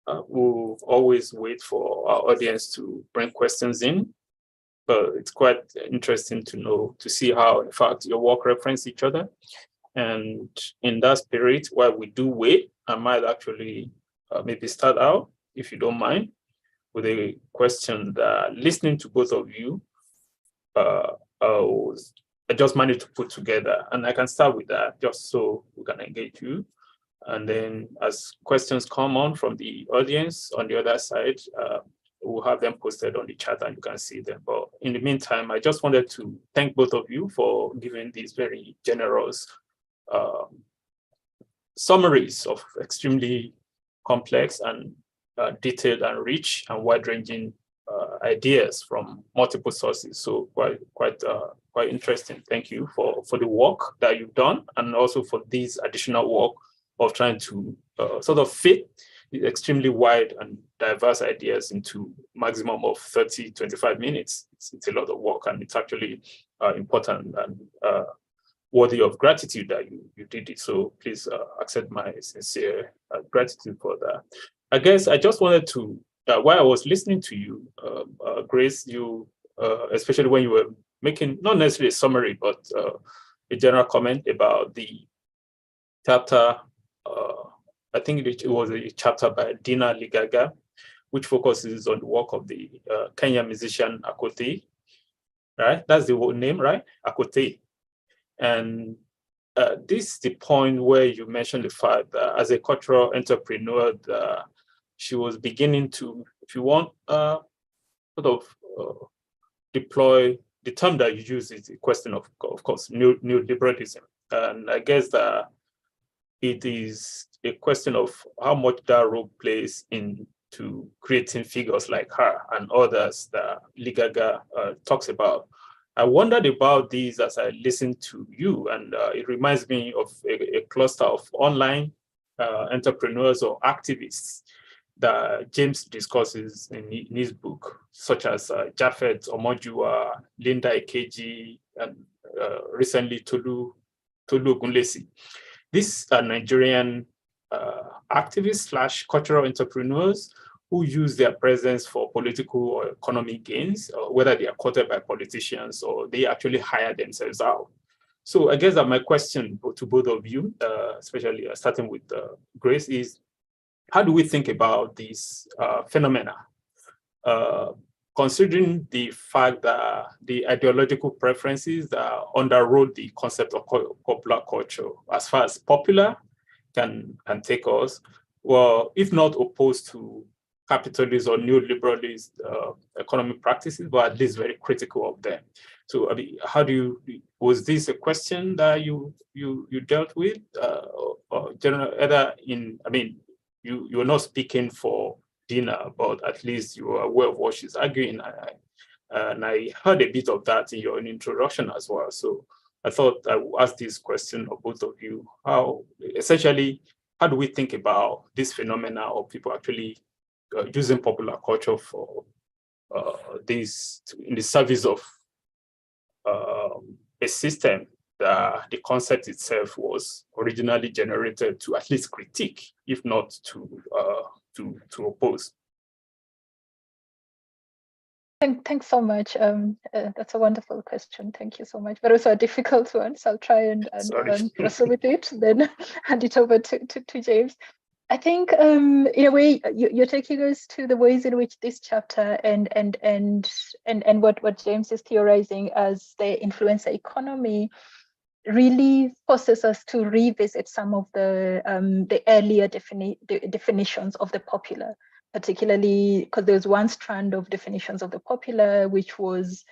we'll always wait for our audience to bring questions in, but it's quite interesting to see how, in fact, your work reference each other. And in that spirit, while we do wait, I might actually maybe start out, if you don't mind, with a question that, listening to both of you, I just managed to put together, and I can start with that just so we can engage you. And then as questions come on from the audience on the other side, we'll have them posted on the chat and you can see them. But in the meantime, I just wanted to thank both of you for giving these very generous summaries of extremely complex and detailed and rich and wide-ranging ideas from multiple sources. So quite interesting. Thank you for the work that you've done, and also for this additional work of trying to sort of fit the extremely wide and diverse ideas into maximum of 30-25 minutes. It's a lot of work, and it's actually important and worthy of gratitude that you did it. So please accept my sincere gratitude for that. I guess I just wanted to, while I was listening to you, Grace, you, especially when you were making, not necessarily a summary, but a general comment about the chapter, I think it was a chapter by Dina Ligaga, which focuses on the work of the Kenyan musician Akothee, right? That's the name, right? Akothee. And this is the point where you mentioned the fact that as a cultural entrepreneur, she was beginning to, if you want, sort of deploy the term that you use is a question of course, neoliberalism. And I guess that it is a question of how much that role plays into creating figures like her and others that Ligaga talks about. I wondered about these as I listened to you, and it reminds me of a cluster of online entrepreneurs or activists that James discusses in his book, such as Japhet Omojuwa, Linda Ikeji, and recently Tolu Ogunlesi. These are Nigerian activists / cultural entrepreneurs who use their presence for political or economic gains, whether they are courted by politicians or they actually hire themselves out. So I guess that my question to both of you, especially starting with Grace, is how do we think about these phenomena, considering the fact that the ideological preferences that underrode the concept of popular culture, as far as popular can take us, well, if not opposed to capitalist or neoliberalist economic practices, but at least very critical of them. So, I mean, how do you, was this a question that you dealt with, or general, either in, I mean, you're not speaking for Dina, but at least you are aware of what she's arguing. And I heard a bit of that in your introduction as well. So I thought I would ask this question of both of you. How, essentially, how do we think about this phenomena of people actually using popular culture for this, in the service of a system that the concept itself was originally generated to at least critique, if not to oppose? Thanks so much. That's a wonderful question. Thank you so much, but also a difficult one. So I'll try and wrestle with it, then hand it over to James. I think in a way you're taking us to the ways in which this chapter and what James is theorizing as the influencer economy really forces us to revisit some of the earlier definitions of the popular, particularly because there's one strand of definitions of the popular which was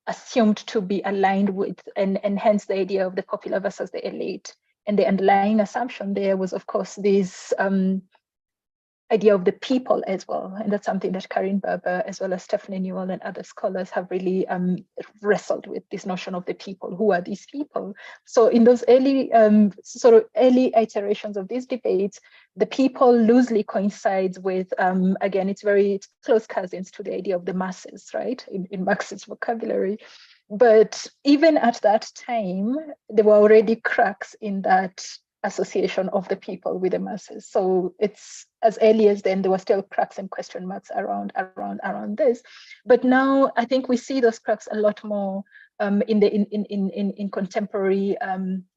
assumed to be aligned with, and hence the idea of the popular versus the elite. And the underlying assumption there was, of course, this idea of the people as well. And that's something that Karin Berber, as well as Stephanie Newell and other scholars have really wrestled with, this notion of the people. Who are these people? So in those early early iterations of these debates, the people loosely coincides with, again, it's close cousins to the idea of the masses, right? In Marx's vocabulary. But even at that time, there were already cracks in that association of the people with the masses. So it's as early as then, there were still cracks and question marks around this. But now I think we see those cracks a lot more in contemporary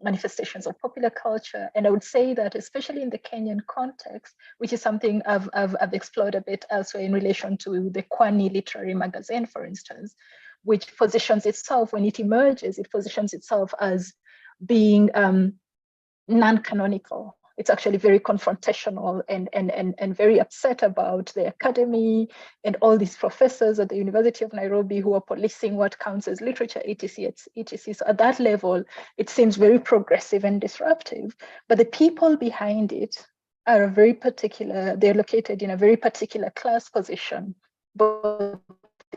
manifestations of popular culture. And I would say that especially in the Kenyan context, which is something I've explored a bit elsewhere in relation to the Kwani literary magazine, for instance, which positions itself, when it emerges, it positions itself as being non-canonical. It's actually very confrontational and very upset about the academy and all these professors at the University of Nairobi who are policing what counts as literature, etc., etc. So at that level, it seems very progressive and disruptive. But the people behind it are very particular, they're located in a very particular class position, both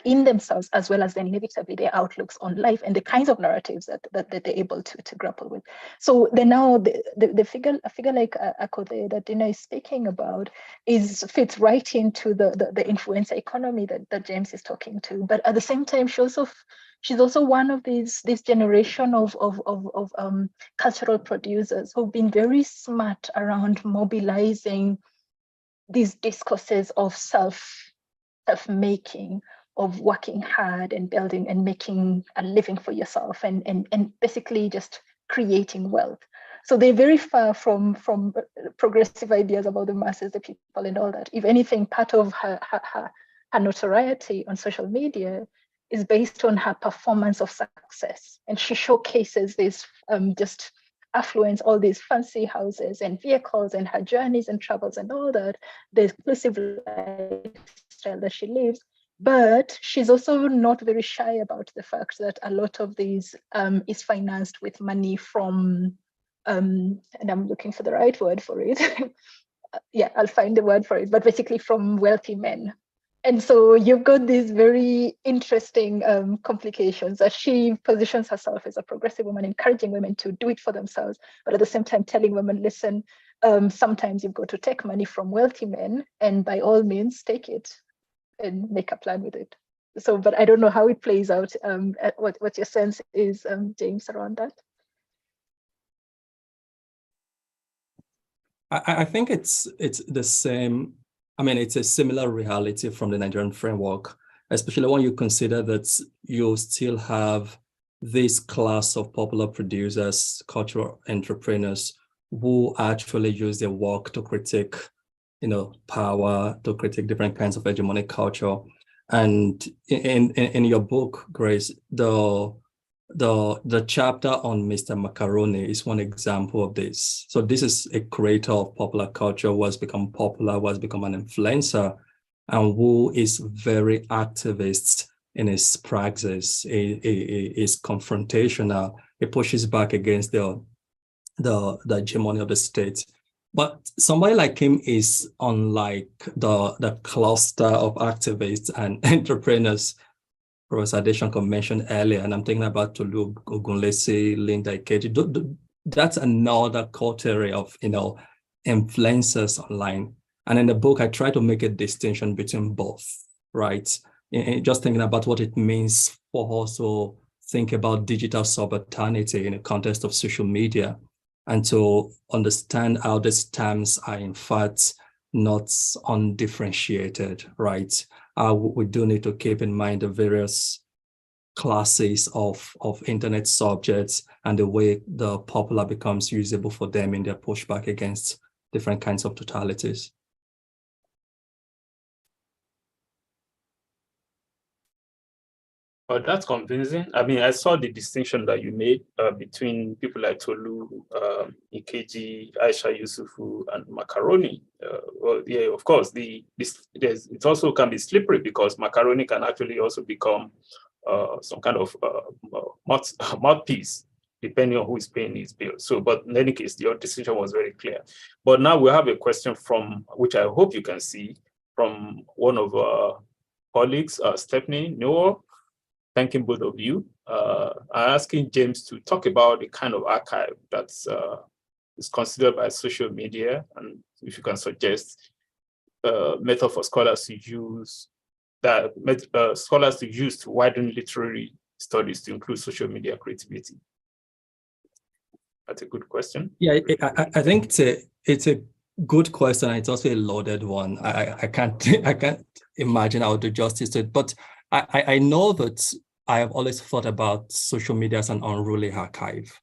in themselves, as well as then inevitably their outlooks on life and the kinds of narratives that they're able to grapple with. So then now a figure like Akode that Dina is speaking about fits right into the influencer economy that James is talking to. But at the same time, she's also one of this generation of cultural producers who've been very smart around mobilizing these discourses of self-making, of working hard and building and making a living for yourself and basically just creating wealth. So they're very far from progressive ideas about the masses, the people and all that. If anything, part of her notoriety on social media is based on her performance of success. And she showcases this just affluence, all these fancy houses and vehicles and her journeys and travels and all that, the exclusive lifestyle that she lives. But she's also not very shy about the fact that a lot of these is financed with money from, and I'm looking for the right word for it. Yeah, I'll find the word for it, but basically from wealthy men. And so you've got these very interesting complications as she positions herself as a progressive woman, encouraging women to do it for themselves, but at the same time telling women, listen, sometimes you've got to take money from wealthy men, and by all means, take it and make a plan with it. So, but I don't know how it plays out. What your sense is, James, around that? I think it's the same. I mean, it's a similar reality from the Nigerian framework, especially when you consider that you still have this class of popular producers, cultural entrepreneurs, who actually use their work to critique, power, to critique different kinds of hegemonic culture. And in your book, Grace, the chapter on Mr. Macaroni is one example of this. So this is a creator of popular culture who has become popular, who has become an influencer, and who is very activist in his praxis. He is confrontational. He pushes back against the hegemony of the state. But somebody like him is unlike the cluster of activists and entrepreneurs Professor Adeshonko mentioned earlier, and I'm thinking about Tolu Ogunlesi, Linda Ikeji. That's another coterie of influencers online. And in the book, I try to make a distinction between both, right? Just thinking about what it means for us to think about digital subalternity in the context of social media, and to understand how these terms are in fact not undifferentiated, right? We do need to keep in mind the various classes of internet subjects and the way the popular becomes usable for them in their pushback against different kinds of totalities. Oh, that's convincing. I mean, I saw the distinction that you made between people like Tolu, Ikeji, Aisha Yusufu, and Macaroni. Well, yeah, of course, it also can be slippery because Macaroni can actually also become some kind of mouthpiece, depending on who is paying his bill. So, but in any case, your decision was very clear. But now we have a question from, which I hope you can see, from one of our colleagues, Stephanie Noor. Thanking both of you. Asking James to talk about the kind of archive that's is considered by social media, and if you can suggest method for scholars to use to widen literary studies to include social media creativity. That's a good question. Yeah, I think it's a good question. It's also a loaded one. I can't imagine how to do justice to it, but I know that I have always thought about social media as an unruly archive,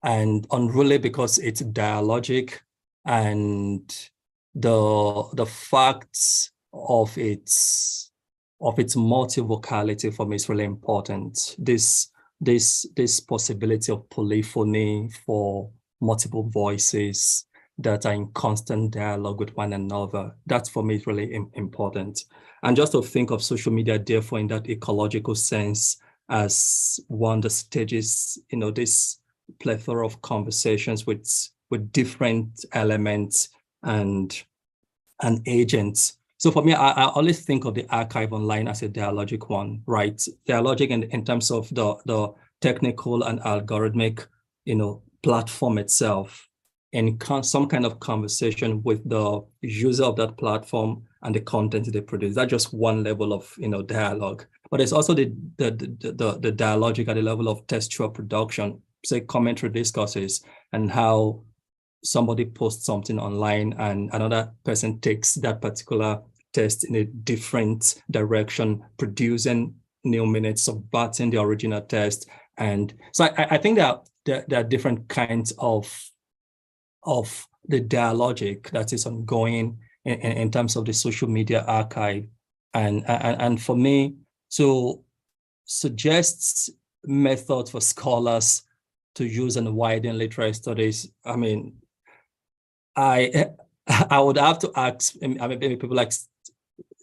and unruly because it's dialogic, and the facts of its multivocality for me is really important. This possibility of polyphony for multiple voices that are in constant dialogue with one another, that for me is really important. And just to think of social media, therefore, in that ecological sense, as one that stages, this plethora of conversations with different elements and agents. So for me, I always think of the archive online as a dialogic one, right? Dialogic in terms of the technical and algorithmic, platform itself, in some kind of conversation with the user of that platform and the content they produce. That's just one level of dialogue. But it's also the dialogic at the level of textual production, say commentary discourses, and how somebody posts something online and another person takes that particular text in a different direction, producing new minutes, subverting the original text. And so I think that there are different kinds of the dialogic that is ongoing in terms of the social media archive. And for me, so suggests methods for scholars to use and widen literary studies. I mean, I would have to ask, maybe people like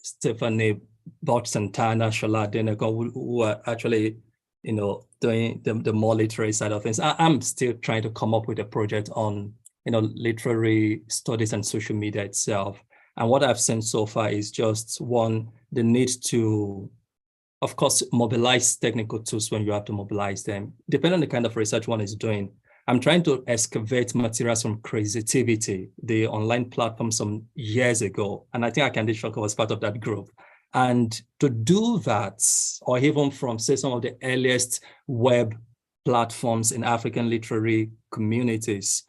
Stephanie Bot Santana, Shola Denegon, who are actually, doing the more literary side of things. I'm still trying to come up with a project on, literary studies and social media itself. And what I've seen so far is just one, the need to, of course, mobilize technical tools when you have to mobilize them, depending on the kind of research one is doing. I'm trying to excavate materials from Creativity, the online platform some years ago. And I think Akande Shoka was part of that group. And to do that, or even from, say, some of the earliest web platforms in African literary communities,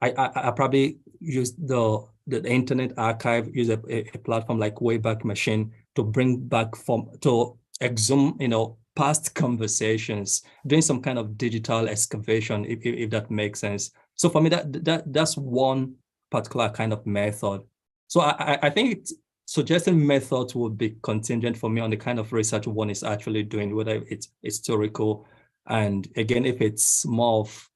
I probably used the Internet Archive, use a platform like Wayback Machine to bring back to exhume, past conversations, doing some kind of digital excavation, if that makes sense. So for me, that's one particular kind of method. So I think suggesting methods would be contingent for me on the kind of research one is actually doing, whether it's historical, and again, if it's more of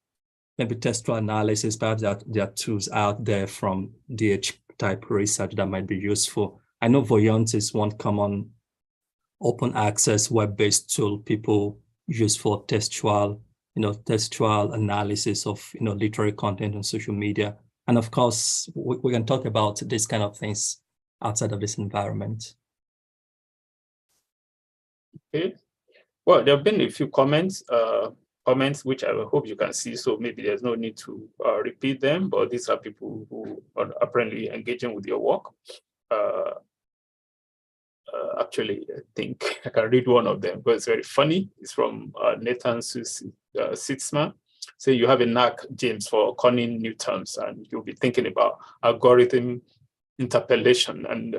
maybe textual analysis, perhaps there are tools out there from DH type research that might be useful. I know Voyant is one common open access web-based tool people use for textual analysis of literary content on social media. And of course, we can talk about these kind of things outside of this environment. Okay. Well, there have been a few comments which I hope you can see, so maybe there's no need to repeat them, but these are people who are apparently engaging with your work. Actually, I think I can read one of them because it's very funny. It's from Nathan Sitzma. So you have a knack, James, for coining new terms, and you'll be thinking about algorithm interpellation. And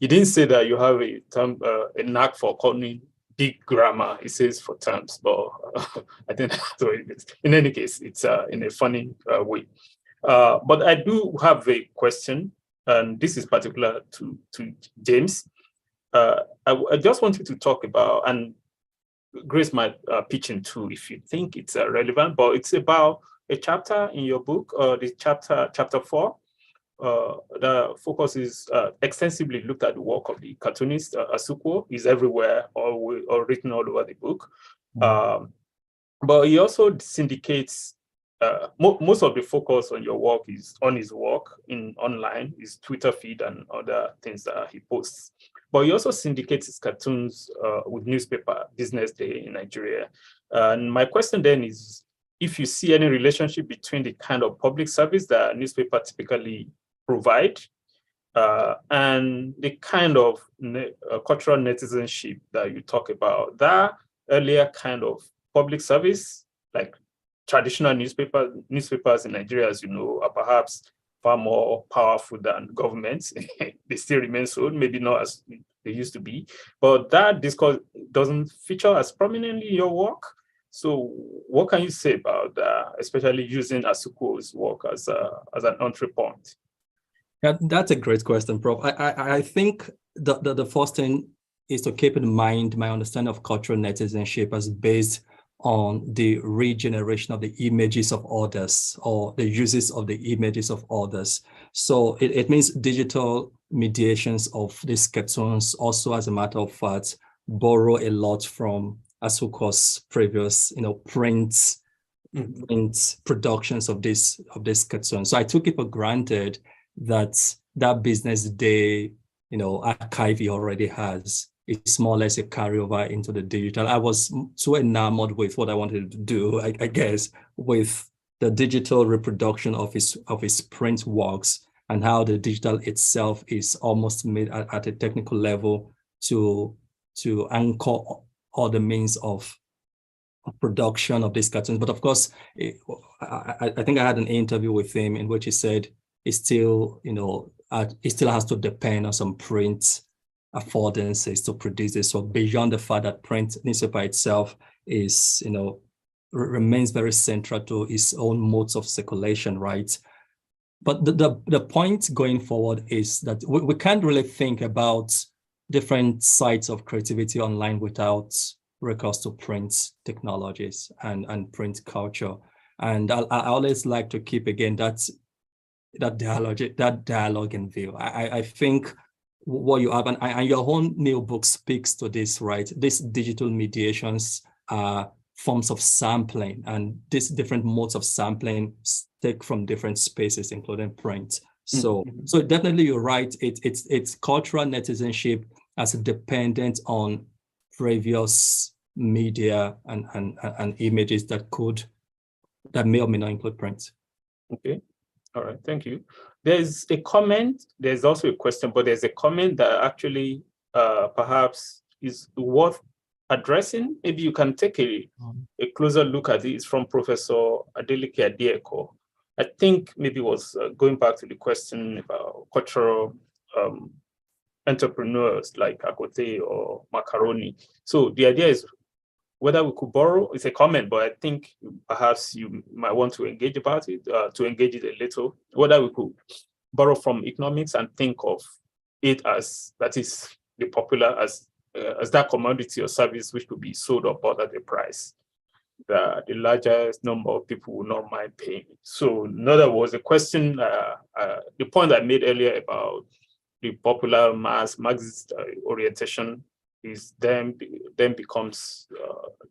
you didn't say that you have a knack for coining big grammar. It says for terms, but I think that's what it is. In any case, it's in a funny way. But I do have a question, and this is particular to James. I just wanted to talk about, and Grace might pitch in too if you think it's relevant, but it's about a chapter in your book, the chapter 4, the focus is extensively looked at the work of the cartoonist Asuquo. Is everywhere or written all over the book. But he also syndicates most of the focus on your work is on his work online, his Twitter feed and other things that he posts. But he also syndicates his cartoons with newspaper Business Day in Nigeria. And my question then is, if you see any relationship between the kind of public service that newspaper typically provide and the kind of cultural netizenship that you talk about, that earlier kind of public service, like traditional newspapers in Nigeria, as you know, are perhaps far more powerful than governments. They still remain so, maybe not as they used to be, but that discourse doesn't feature as prominently in your work. So what can you say about that, especially using Asuquo's work as an entry point? Yeah, that's a great question, Prof. I think the first thing is to keep in mind my understanding of cultural netizenship as based on the regeneration of the images of others or the uses of the images of others. So it means digital mediations of these cartoons also, as a matter of fact, borrow a lot from Asuquo's previous, print productions of this cartoons. So I took it for granted that Business Day, archive he already has. It's more or less a carryover into the digital. I was so enamored with what I wanted to do, I guess, with the digital reproduction of his print works and how the digital itself is almost made at a technical level to anchor all the means of production of these cartoons. But of course, I think I had an interview with him in which he said it still has to depend on some print affordances to produce this. So beyond the fact that print newspaper itself is, remains very central to its own modes of circulation, right? But the point going forward is that we can't really think about different sites of creativity online without recourse to print technologies and print culture. And I always like to keep, again, that dialogue in view. I think what you have, and your own new book speaks to this, right? These digital mediations are forms of sampling, and these different modes of sampling take from different spaces, including print. So definitely you're right. It's cultural netizenship as dependent on previous media and images that may or may not include print. Okay. All right, thank you. There's a comment, there's also a question, but there's a comment that actually perhaps is worth addressing. Maybe you can take a closer look at it. It's from Professor Adeleke Adieko. I think maybe it was going back to the question about cultural entrepreneurs like Akote or Macaroni. So the idea is whether we could borrow, it's a comment, but I think perhaps you might want to engage about it, to engage it a little, whether we could borrow from economics and think of it as, that is the popular, as that commodity or service which could be sold or bought at a price that the largest number of people will not mind paying. So in other words, the question, the point I made earlier about the popular Marxist orientation is then becomes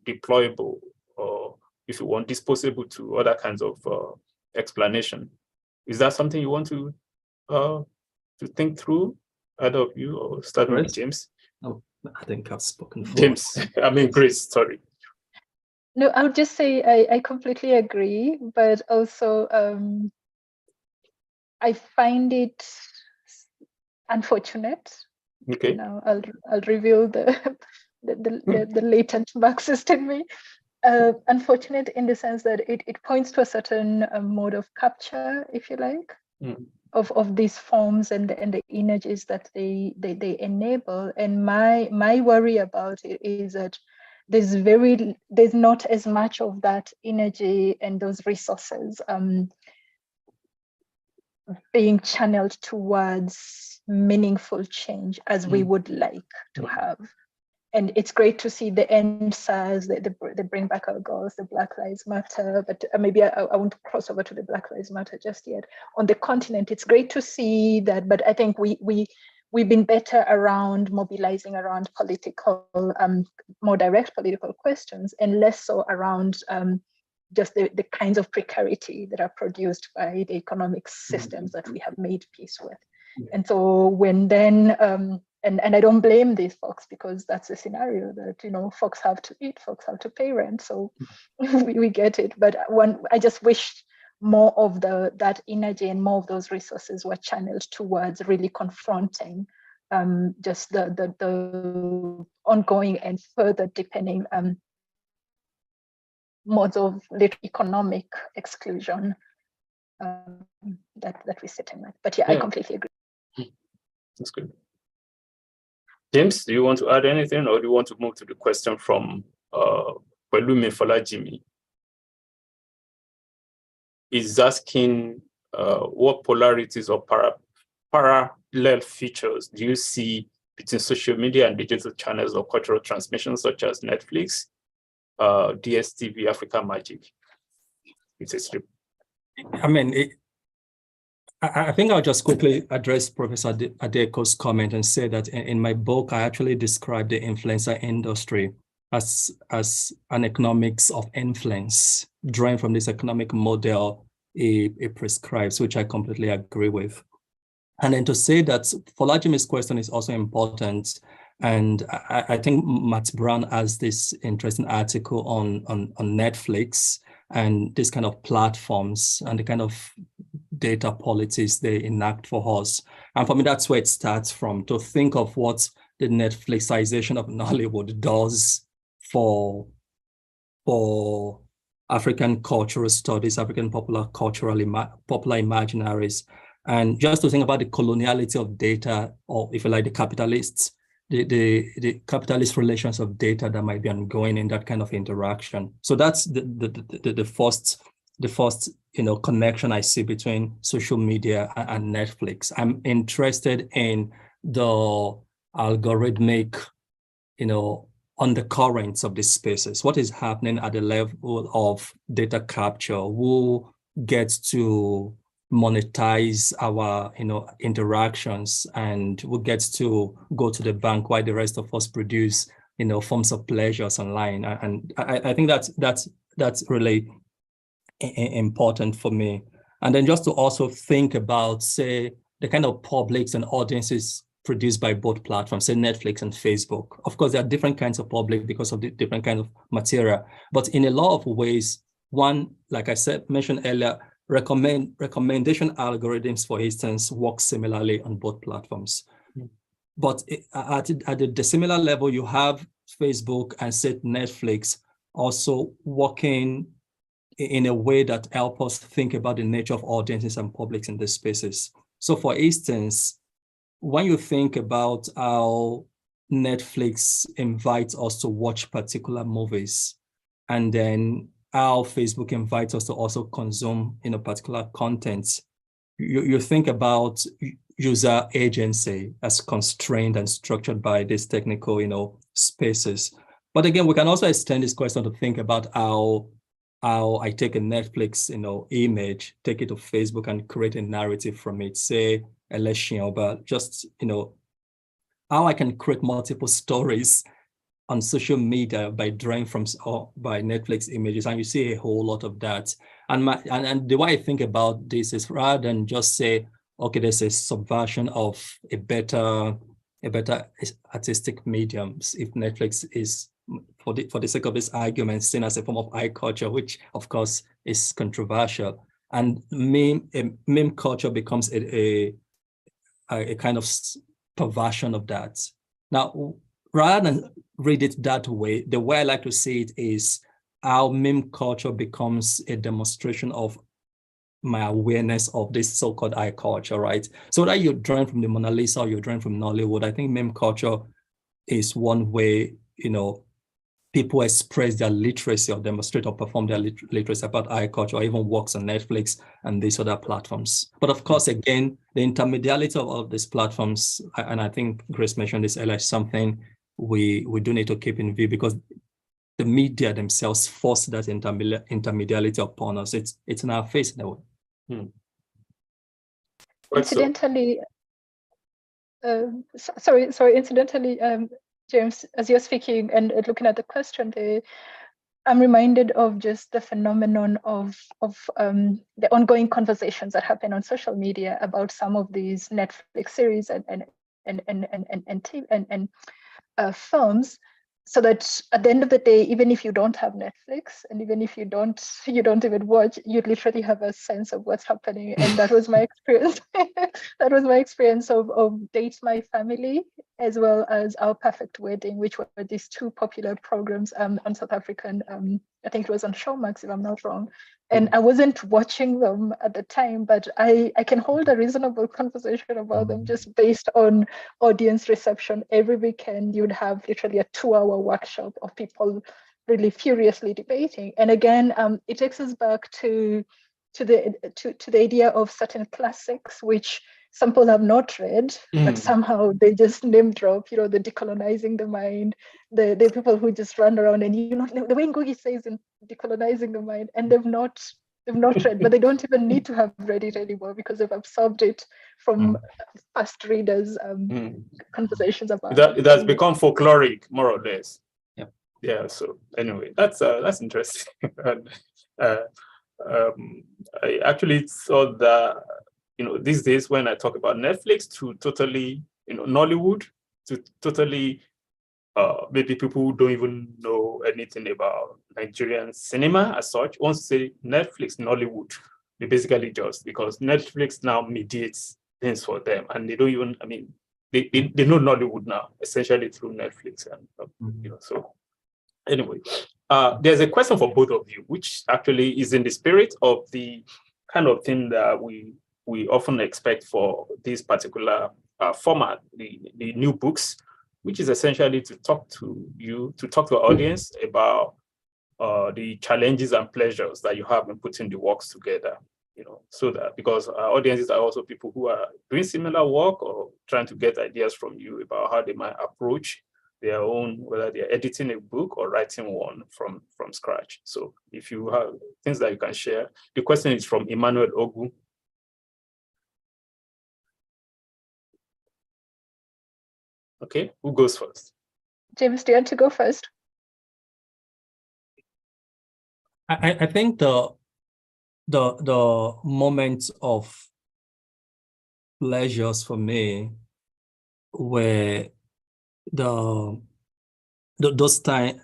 deployable, or if you want, disposable to other kinds of explanation. Is that something you want to think through, either of you, or starting with James? Oh, I think I've spoken for James. I mean, Grace, sorry. No, I would just say I completely agree, but also I find it unfortunate. Okay. I'll reveal the latent Marxist in me. Unfortunate in the sense that it points to a certain mode of capture, if you like, of these forms and the images that they enable. And my worry about it is that there's not as much of that energy and those resources being channeled towards meaningful change as we would like to have. And it's great to see the NSAS, they bring back our goals, the Black Lives Matter, but maybe I won't cross over to the Black Lives Matter just yet. On the continent, it's great to see that, but I think we've been better around mobilizing around political, more direct political questions, and less so around just the kinds of precarity that are produced by the economic systems that we have made peace with. And so when then, and I don't blame these folks, because that's the scenario that, you know, folks have to eat, folks have to pay rent, so we get it. But I just wish more of that energy and more of those resources were channeled towards really confronting just the ongoing and further deepening modes of economic exclusion that we're sitting with. But yeah, I completely agree. That's good. James, do you want to add anything, or do you want to move to the question from Pelumi Folajimi? Is asking what polarities or parallel features do you see between social media and digital channels of cultural transmission, such as Netflix, DSTV, Africa Magic? It's a strip. I mean, I think I'll just quickly address Professor Adeko's comment and say that in my book, I actually describe the influencer industry as an economics of influence, drawing from this economic model it prescribes, which I completely agree with. And then to say that Folajimi's question is also important, and I think Matt Brown has this interesting article on Netflix and this kind of platforms and the kind of data policies they enact for us. And for me, that's where it starts from, to think of what the Netflixization of Nollywood does for African cultural studies, African popular imaginaries, and just to think about the coloniality of data, or if you like, the capitalists, the capitalist relations of data that might be ongoing in that kind of interaction. So that's the first connection I see between social media and Netflix. I'm interested in the algorithmic, undercurrents of these spaces. What is happening at the level of data capture? Who gets to monetize our interactions, and who gets to go to the bank while the rest of us produce forms of pleasures online? And I think that's really important for me. And then just to also think about, say, the kind of publics and audiences produced by both platforms, say Netflix and Facebook. Of course, there are different kinds of public because of the different kind of material, but in a lot of ways, one, like I said, mentioned earlier, recommendation algorithms, for instance, work similarly on both platforms. But at the similar level, you have Facebook and say Netflix also working in a way that help us think about the nature of audiences and publics in these spaces. So for instance, when you think about how Netflix invites us to watch particular movies, and then how Facebook invites us to also consume particular content, you think about user agency as constrained and structured by these technical spaces. But again, we can also extend this question to think about how I take a Netflix image, take it to Facebook and create a narrative from it, say election, but just how I can create multiple stories on social media by drawing from by Netflix images, and you see a whole lot of that. And the way I think about this is, rather than just say, okay, there's a subversion of a better artistic medium, if Netflix is, for the sake of this argument, seen as a form of high culture, which of course is controversial, and meme culture becomes a kind of perversion of that. Now, rather than read it that way, the way I like to see it is how meme culture becomes a demonstration of my awareness of this so-called high culture, right? So that you're drawing from the Mona Lisa or you're drawing from Nollywood, I think meme culture is one way, people express their literacy or demonstrate or perform their literacy about art culture, or even works on Netflix and these other platforms. But of course, again, the intermediality of all of these platforms, and I think Grace mentioned this earlier, is something we do need to keep in view, because the media themselves force that intermediality upon us. It's in our face in a way. Incidentally, incidentally, James, as you're speaking and looking at the question there, I'm reminded of just the phenomenon of the ongoing conversations that happen on social media about some of these Netflix series and films, so that at the end of the day, even if you don't have Netflix, and even if you don't even watch, you literally have a sense of what's happening. And that was my experience. That was my experience of Date My Family, as well as Our Perfect Wedding, which were these two popular programs on South African, I think it was on Showmax, if I'm not wrong. And I wasn't watching them at the time, but I can hold a reasonable conversation about them just based on audience reception. Every weekend, you'd have literally a 2-hour workshop of people really furiously debating. And again, it takes us back to the idea of certain classics, which some people have not read, but somehow they just name drop, the decolonizing the mind, the people who just run around and, the way Ngugi says in decolonizing the mind, and they've not read, but they don't even need to have read it anymore because they've absorbed it from past readers' conversations about it has become folkloric, more or less. Yeah. So anyway, that's interesting. I actually thought that, these days when I talk about Netflix, to totally, Nollywood, to totally, maybe people who don't even know anything about Nigerian cinema as such, once say Netflix, Nollywood, they basically just, because Netflix now mediates things for them, and they don't even, they know Nollywood now, essentially through Netflix. And, so anyway, there's a question for both of you, which actually is in the spirit of the kind of thing that we often expect for this particular format, the new books, which is essentially to talk to our audience about the challenges and pleasures that you have in putting the works together, so that, because our audiences are also people who are doing similar work or trying to get ideas from you about how they might approach their own, whether they're editing a book or writing one from scratch. So if you have things that you can share, the question is from Emmanuel Ogu. Okay, who goes first? James, do you want to go first? I think the moments of pleasures for me were those time.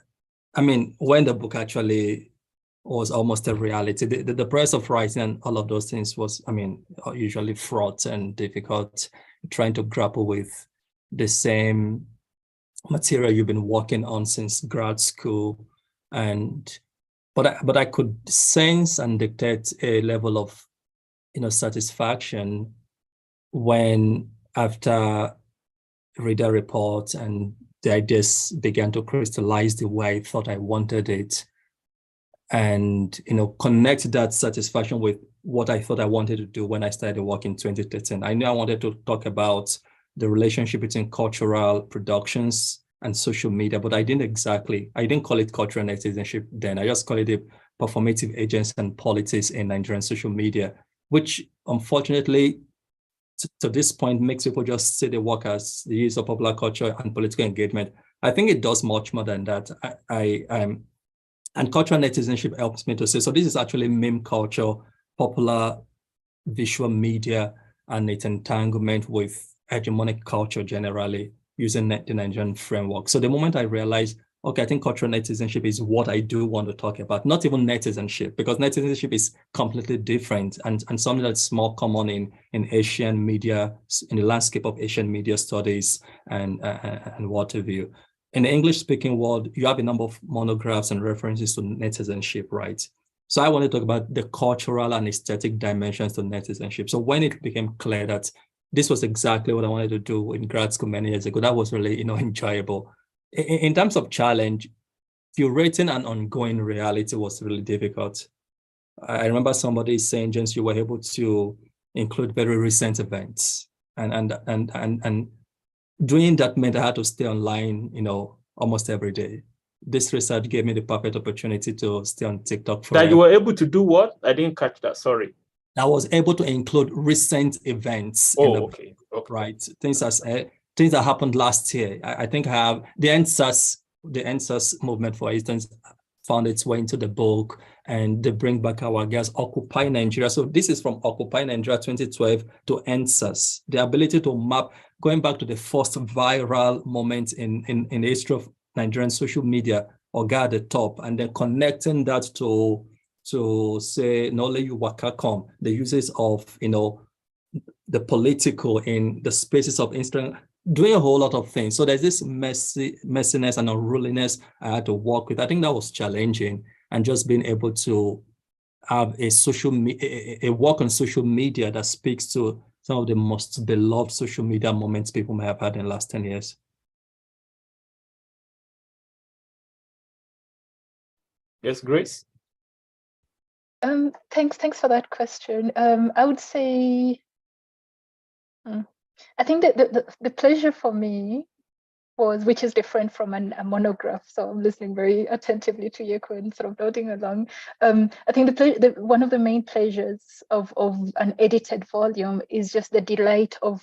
When the book actually was almost a reality, the process of writing and all of those things was, usually fraught and difficult, trying to grapple with the same material you've been working on since grad school, but I could sense and detect a level of satisfaction when, after reader reports and the ideas began to crystallize the way I thought I wanted it, and connect that satisfaction with what I thought I wanted to do when I started work in 2013. I knew I wanted to talk about the relationship between cultural productions and social media, but I didn't call it cultural netizenship then. I just called it the performative agents and politics in Nigerian social media, which unfortunately to this point makes people just see the work as the use of popular culture and political engagement. I think it does much more than that. And cultural netizenship helps me to say, so this is actually meme culture, popular visual media, and its entanglement with hegemonic culture generally, using the Nigerian framework. So the moment I realized, okay, I think cultural netizenship is what I do want to talk about, not even netizenship, because netizenship is completely different and something that's more common in Asian media, in the landscape of Asian media studies and what have you. In the English-speaking world, you have a number of monographs and references to netizenship, right? So I want to talk about the cultural and aesthetic dimensions to netizenship. So when it became clear that this was exactly what I wanted to do in grad school many years ago, that was really, enjoyable. In terms of challenge, curating an ongoing reality was really difficult. I remember somebody saying, James, you were able to include very recent events, and doing that meant I had to stay online, almost every day. This research gave me the perfect opportunity to stay on TikTok forever. That you were able to do what? I didn't catch that. Sorry. I was able to include recent events. Okay. Right. Things that happened last year. I think I have the NSAS movement, for instance, found its way into the book, and they bring back our guys, Occupy Nigeria. So this is from Occupy Nigeria 2012 to NSAS. The ability to map, going back to the first viral moment in the history of Nigerian social media, Oga at the top, and then connecting that to say Nollywood-derived, the uses of the political in the spaces of Instagram, doing a whole lot of things. So there's this messiness and unruliness I had to work with. I think that was challenging, and just being able to have a work on social media that speaks to some of the most beloved social media moments people may have had in the last 10 years. Yes, Grace. Thanks for that question. I would say, I think that the pleasure for me was, which is different from a monograph. So I'm listening very attentively to Yékú and sort of nodding along. I think one of the main pleasures of an edited volume is just the delight of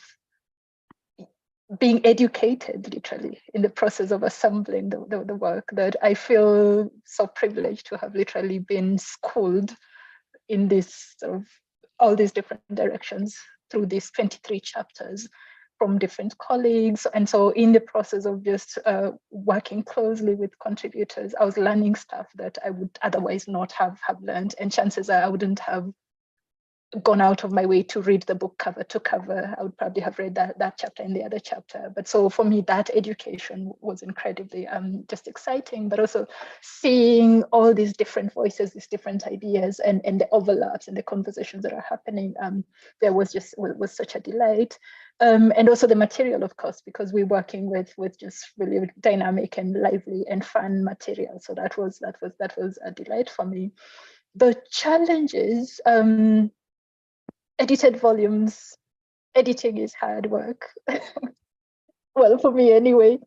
being educated, literally, in the process of assembling the work, that I feel so privileged to have literally been schooled in this sort of all these different directions through these 23 chapters from different colleagues. And so in the process of just working closely with contributors, I was learning stuff that I would otherwise not have learned. And chances are I wouldn't have gone out of my way to read the book cover to cover. I would probably have read that chapter and the other chapter. But so for me, that education was incredibly just exciting, but also seeing all these different voices, these different ideas, and the overlaps and the conversations that are happening, there was such a delight. And also the material, of course, because we're working with just really dynamic and lively and fun material. So that was a delight for me. The challenges, edited volumes, editing is hard work. Well, for me anyway,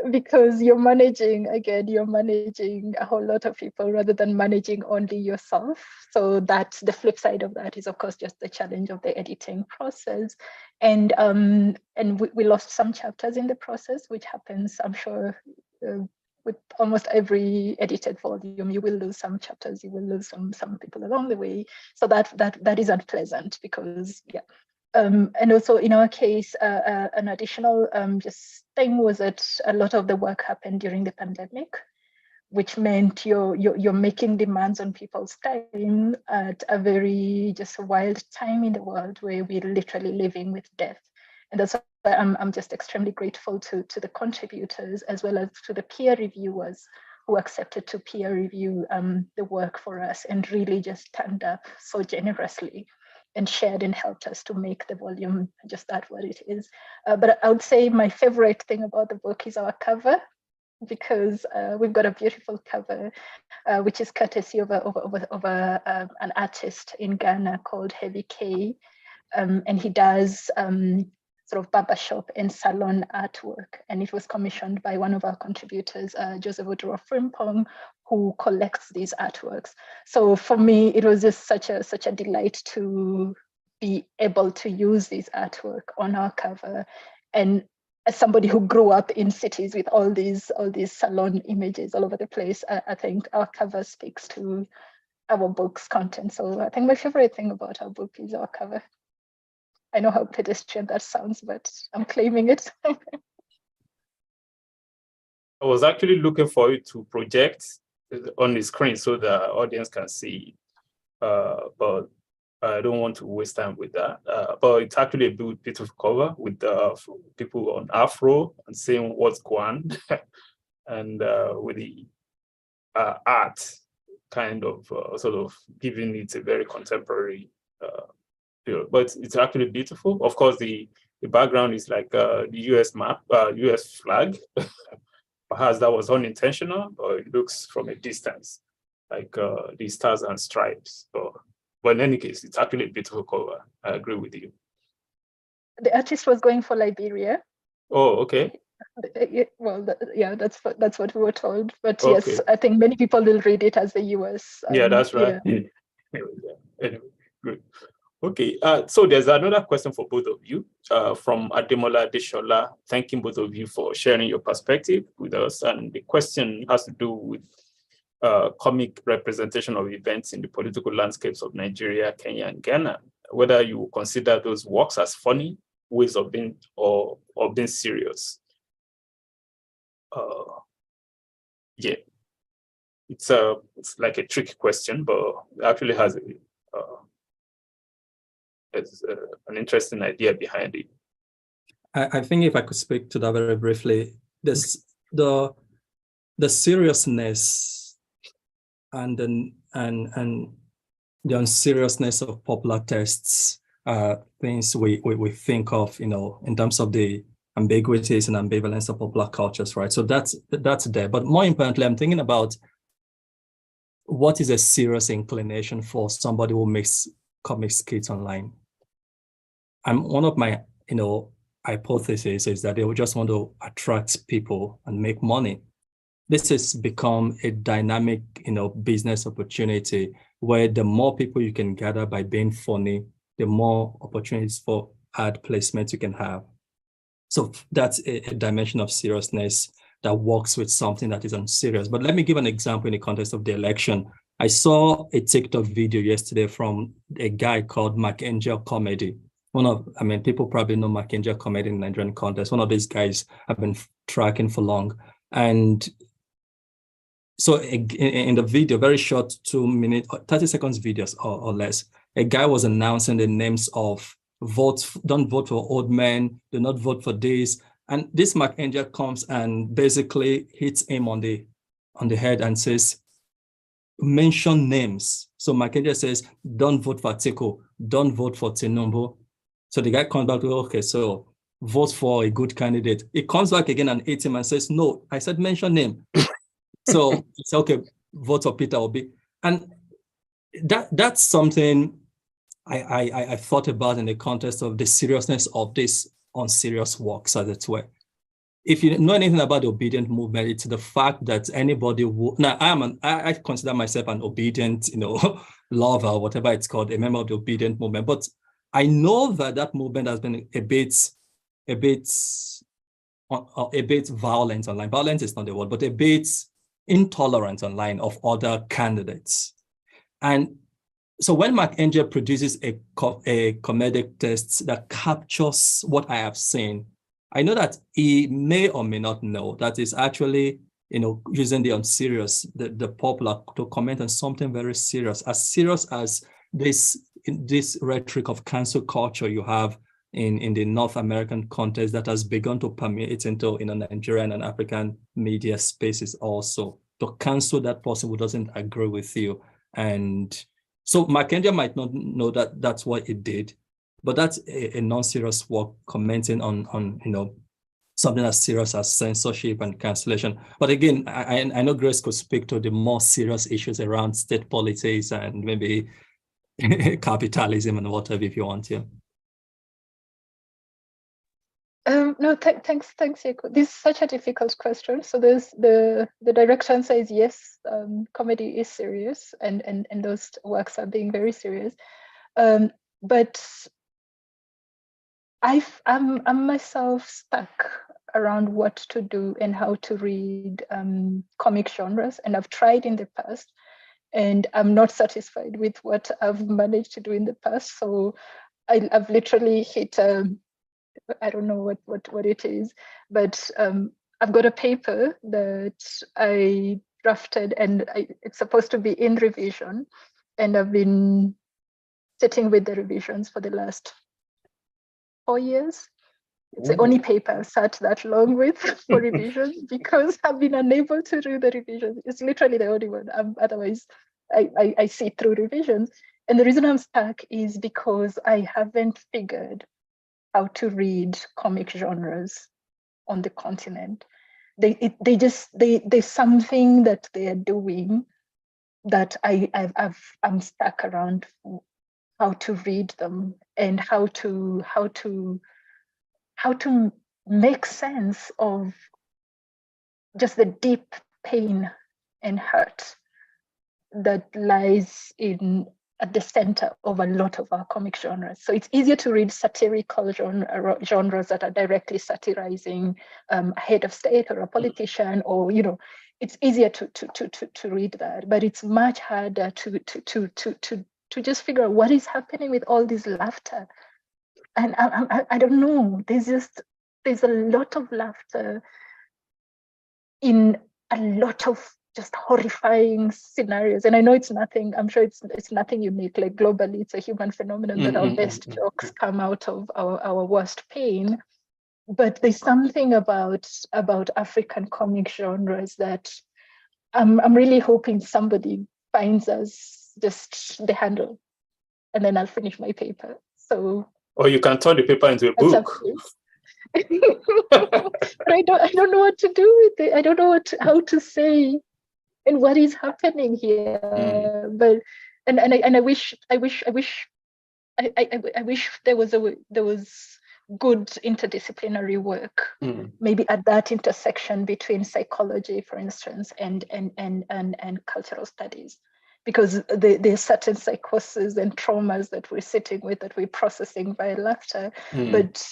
because you're managing a whole lot of people rather than managing only yourself. So that's the flip side of that, is of course just the challenge of the editing process. And we lost some chapters in the process, which happens, I'm sure, with almost every edited volume. You will lose some chapters, you will lose some people along the way. So that is unpleasant, because and also in our case, an additional just thing was that a lot of the work happened during the pandemic, which meant you're making demands on people's time at a very just wild time in the world, where we're literally living with death. And that's why I'm just extremely grateful to the contributors, as well as to the peer reviewers who accepted to peer review the work for us, and really just stand up so generously and shared and helped us to make the volume just that what it is. But I would say my favorite thing about the book is our cover, because we've got a beautiful cover, which is courtesy of an artist in Ghana called Heavy K, and he does sort of barbershop and salon artwork, and it was commissioned by one of our contributors, Joseph Oduro Frimpong, who collects these artworks. So for me, it was just such a delight to be able to use this artwork on our cover. And as somebody who grew up in cities with all these salon images all over the place, I think our cover speaks to our book's content. So I think my favorite thing about our book is our cover. I know how pedestrian that sounds, but I'm claiming it. I was actually looking for it to project on the screen so the audience can see, but I don't want to waste time with that. But it's actually a beautiful cover with people on Afro and saying what's going on, and with the art kind of sort of giving it a very contemporary feel. But it's actually beautiful. Of course, the background is like the US map, US flag. perhaps that was unintentional, or it looks from a distance, like the stars and stripes. But in any case, it's actually a beautiful cover. I agree with you. The artist was going for Liberia. Oh, okay. Well, yeah, that's what we were told. But Okay. yes, I think many people will read it as the US. Yeah, that's right. Yeah. Anyway, good. Okay, so there's another question for both of you from Ademola Deshola, thanking both of you for sharing your perspective with us. And the question has to do with comic representation of events in the political landscapes of Nigeria, Kenya, and Ghana. Whether you consider those works as funny ways of being serious. Yeah, it's like a tricky question, but it actually has an interesting idea behind it. I think if I could speak to that very briefly, the seriousness and the unseriousness of popular texts are things we think of, in terms of the ambiguities and ambivalence of popular cultures, right? So that's there. But more importantly, I'm thinking about what is a serious inclination for somebody who makes comic skits online. And one of my, hypothesis is that they will just want to attract people and make money. This has become a dynamic, business opportunity where the more people you can gather by being funny, the more opportunities for ad placement you can have. So that's a dimension of seriousness that works with something that is unserious. But let me give an example in the context of the election. I saw a TikTok video yesterday from a guy called McAngel Comedy. People probably know McAngel Comedy in the Nigerian context. One of these guys I've been tracking for long. And so in the video, very short 2 minute, 30 seconds videos or less, a guy was announcing the names of don't vote for old men, do not vote for this. And this McAngel comes and basically hits him on the head and says, mention names. So McAngel says, don't vote for Atiku, don't vote for Tinubu. So the guy comes back to, okay, so vote for a good candidate. He comes back again and hits him and says, no, I said mention name. So it's okay, vote for Peter Obi. And that's something I thought about in the context of the seriousness of this unserious works, as it were. If you know anything about the obedient movement, it's the fact that anybody now I consider myself an obedient, lover, or whatever it's called, a member of the obedient movement. But I know that movement has been a bit violent online. Violent is not the word, but a bit intolerant online of other candidates. And so when McAngel produces a comedic text that captures what I have seen, I know that he may or may not know that is actually, using the unserious, the popular to comment on something very serious as this rhetoric of cancel culture you have in the North American context that has begun to permeate into Nigerian and African media spaces also, to cancel that person who doesn't agree with you. And so McAngel might not know that that's what it did, but that's a non-serious work commenting on something as serious as censorship and cancellation. But again, I know Grace could speak to the more serious issues around state politics and maybe capitalism and whatever if you want to. No, thanks, Yékú. This is such a difficult question. So there's the direct answer is yes. Comedy is serious, and those works are being very serious. But I'm myself stuck around what to do and how to read comic genres, and I've tried in the past, and I'm not satisfied with what I've managed to do in the past. So I've literally hit I don't know what it is, but I've got a paper that I drafted, and it's supposed to be in revision, and I've been sitting with the revisions for the last 4 years. It's the only paper I've sat that long with for revision because I've been unable to do the revisions. It's literally the only one. Otherwise, I see through revisions. And the reason I'm stuck is because I haven't figured how to read comic genres on the continent. there's something that they are doing that I'm stuck around how to read them and how to make sense of just the deep pain and hurt that lies at the center of a lot of our comic genres. So it's easier to read satirical genres that are directly satirizing a head of state or a politician, or it's easier to read that, but it's much harder to just figure out what is happening with all this laughter. And I don't know. There's a lot of laughter in a lot of just horrifying scenarios. And I know it's nothing, I'm sure it's nothing unique. Like globally, it's a human phenomenon that our best jokes come out of our worst pain. But there's something about African comic genres that I'm really hoping somebody finds us just the handle, and then I'll finish my paper. So, or you can turn the paper into a book. But I don't know what to do with it. I don't know how to say and what is happening here. But I wish there was good interdisciplinary work, maybe at that intersection between psychology, for instance, and cultural studies, because there's certain psychoses and traumas that we're sitting with, that we're processing via laughter. But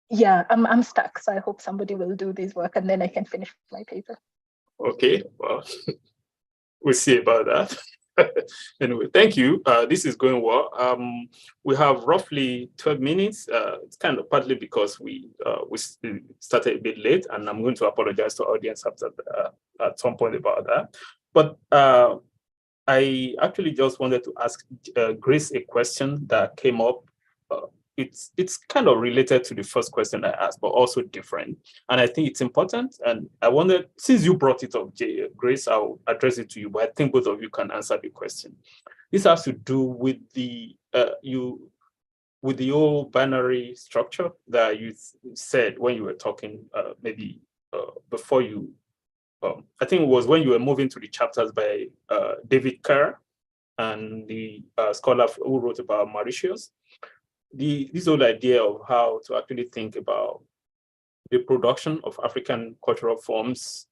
yeah, I'm stuck. So I hope somebody will do this work, and then I can finish my paper. Okay, well, we'll see about that. Anyway, thank you. This is going well. We have roughly 12 minutes. It's kind of partly because we started a bit late, and I'm going to apologize to our audience at some point about that. But I actually just wanted to ask Grace a question that came up. It's kind of related to the first question I asked, but also different. And I think it's important. And I wondered, since you brought it up, Grace, I'll address it to you, but I think both of you can answer the question. This has to do with the old binary structure that you said when you were talking, maybe before you, I think it was when you were moving to the chapters by David Kerr and the scholar who wrote about Mauritius. This whole idea of how to actually think about the production of African cultural forms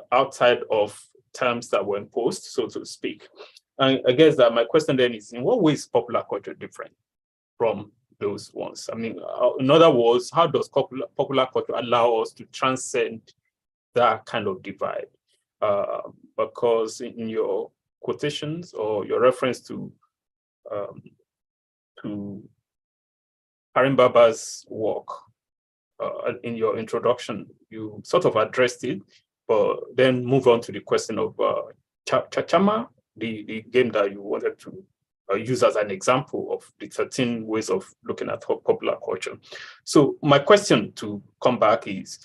outside of terms that were imposed, so to speak. And I guess that my question then is, in what way is popular culture different from those ones? I mean, in other words, how does popular culture allow us to transcend that kind of divide? Because in your quotations or your reference to Harim Baba's work in your introduction, you sort of addressed it, but then move on to the question of Chachama, the game that you wanted to use as an example of the 13 ways of looking at popular culture. So my question to come back is,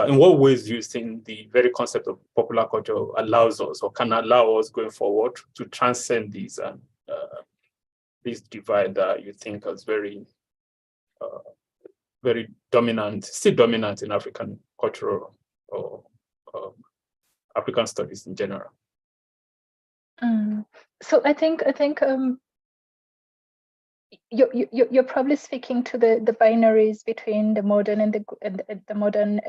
in what ways do you think the very concept of popular culture allows us or can allow us going forward to transcend these and this divide that you think is very dominant, still dominant in African cultural or African studies in general? So I think you're probably speaking to the binaries between the modern and the modern,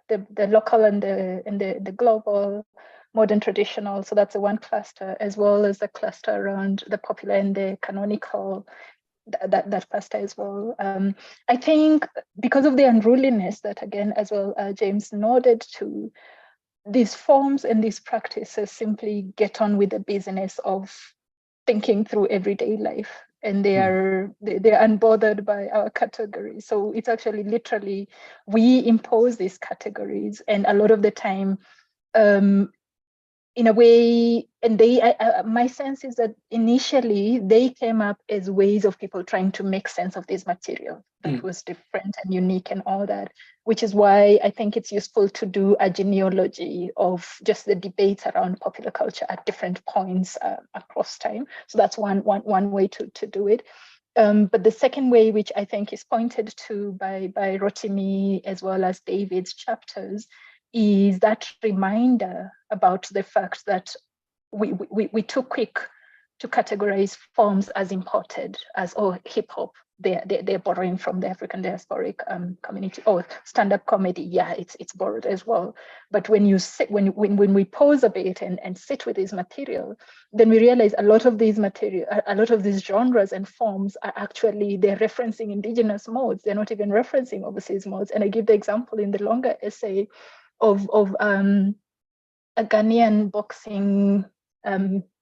the local and the global, modern traditional. So that's the one cluster, as well as the cluster around the popular and the canonical. That cluster as well. I think because of the unruliness that, again, as well, James nodded to, these forms and these practices simply get on with the business of thinking through everyday life, and they're unbothered by our categories. So it's actually literally we impose these categories, and a lot of the time, in a way, and my sense is that initially they came up as ways of people trying to make sense of this material that was different and unique and all that, which is why I think it's useful to do a genealogy of just the debates around popular culture at different points across time. So that's one way to do it. But the second way, which I think is pointed to by Rotimi as well as David's chapters, is that reminder about the fact that we're too quick to categorize forms as imported, as hip hop, they're borrowing from the African diasporic community, or stand-up comedy, yeah, it's borrowed as well. But when you sit, when we pause a bit and sit with this material, then we realize a lot of these genres and forms are actually, they're referencing indigenous modes. They're not even referencing overseas modes. And I give the example in the longer essay of a Ghanaian boxing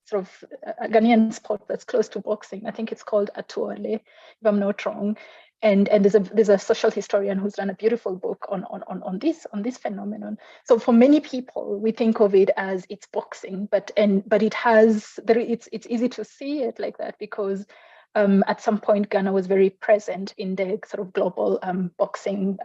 sort of a Ghanaian sport that's close to boxing. I think it's called Atuole, if I'm not wrong. And there's a social historian who's done a beautiful book on this phenomenon. So for many people, we think of it as it's boxing, but it's easy to see it like that because at some point Ghana was very present in the sort of global boxing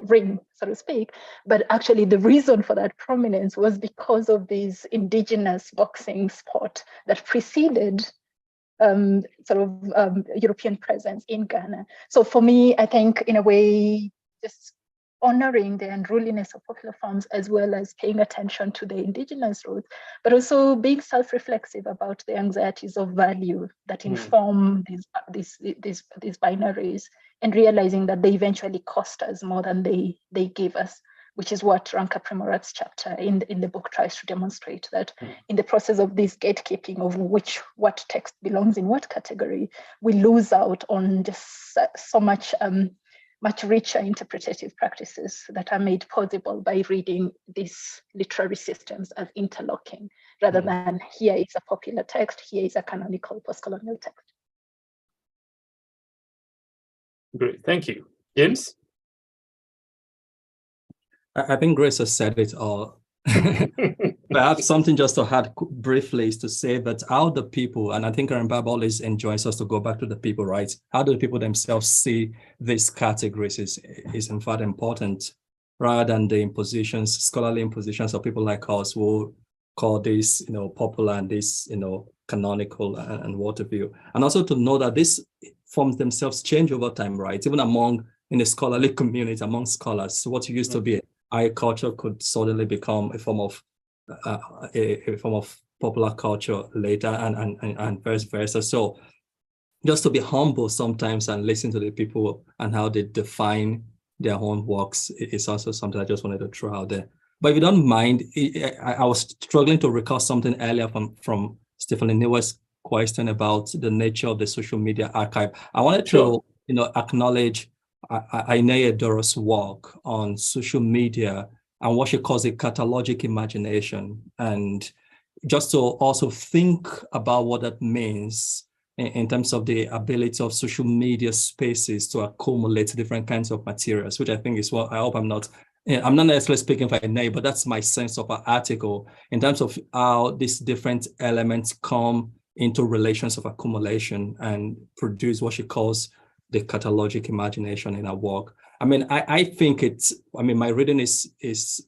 ring, so to speak. But actually the reason for that prominence was because of this indigenous boxing sport that preceded European presence in Ghana. So for me, I think in a way, just honoring the unruliness of popular forms as well as paying attention to the indigenous roots, but also being self-reflexive about the anxieties of value that inform these binaries, and realizing that they eventually cost us more than they give us, which is what Ranka Primorat's chapter in the book tries to demonstrate, that in the process of this gatekeeping of what text belongs in what category, we lose out on just so much richer interpretative practices that are made possible by reading these literary systems as interlocking, rather than here is a popular text, here is a canonical postcolonial text. Great, thank you. James? I think Grace has said it all. Perhaps something just to add briefly is to say that how the people, and I think Karen Bab always enjoys us to go back to the people, right? How do the people themselves see these categories is in fact important, rather than the impositions, scholarly impositions of people like us who call this, popular and this, canonical and what have you. And also to know that these forms themselves change over time, right? Even in the scholarly community, among scholars, what used to be high culture could suddenly become a form of popular culture later, and vice versa. So just to be humble sometimes and listen to the people and how they define their own works is also something I just wanted to throw out there. But if you don't mind, I was struggling to recall something earlier from Stephanie Newell's question about the nature of the social media archive. I wanted to acknowledge Ainea Doro's work on social media and what she calls a catalogic imagination, and just to also think about what that means in terms of the ability of social media spaces to accumulate different kinds of materials, which I think is what I hope I'm not necessarily speaking for Ainea, but that's my sense of an article in terms of how these different elements come into relations of accumulation and produce what she calls the catalogic imagination in her work. I mean, I think my reading is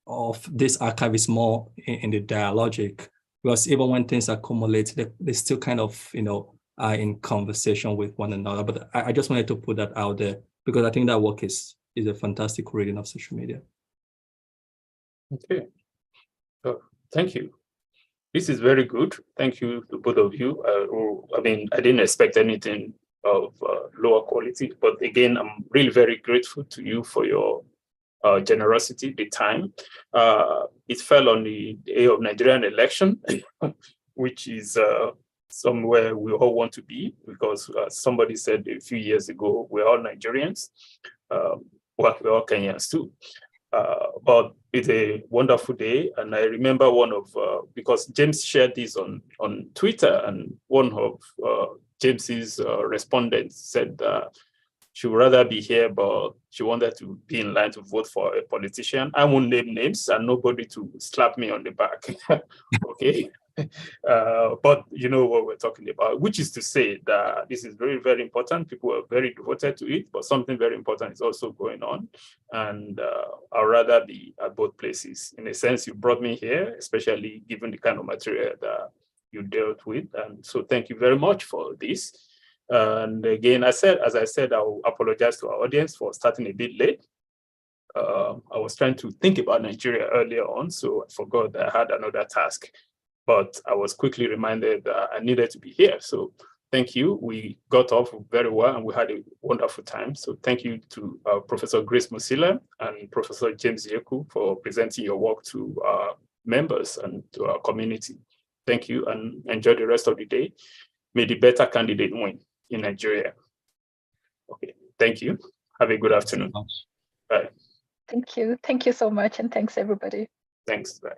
of this archive is more in the dialogic, because even when things accumulate, they still kind of, are in conversation with one another. But I just wanted to put that out there because I think that work is a fantastic reading of social media. Okay. Thank you. This is very good. Thank you to both of you. I didn't expect anything of lower quality, but again, I'm really very grateful to you for your generosity, the time. It fell on the day of Nigerian election, which is somewhere we all want to be, because somebody said a few years ago, we're all Nigerians. Well, we're all Kenyans too. But it's a wonderful day. And I remember because James shared this on Twitter, and one of James's respondents said she would rather be here, but she wanted to be in line to vote for a politician. I won't name names and nobody to slap me on the back. Okay. But you know what we're talking about, which is to say that this is very, very important. People are very devoted to it, but something very important is also going on. And I'd rather be at both places. In a sense, you brought me here, especially given the kind of material that you dealt with. And so thank you very much for this. And again, as I said, I'll apologize to our audience for starting a bit late. I was trying to think about Nigeria earlier on, so I forgot that I had another task. But I was quickly reminded that I needed to be here. So thank you. We got off very well and we had a wonderful time. So thank you to Professor Grace Musila and Professor James Yékú for presenting your work to our members and to our community. Thank you and enjoy the rest of the day. May the better candidate win in Nigeria. Okay, thank you. Have a good afternoon. Bye. Thank you. Thank you so much. And thanks, everybody. Thanks. Bye.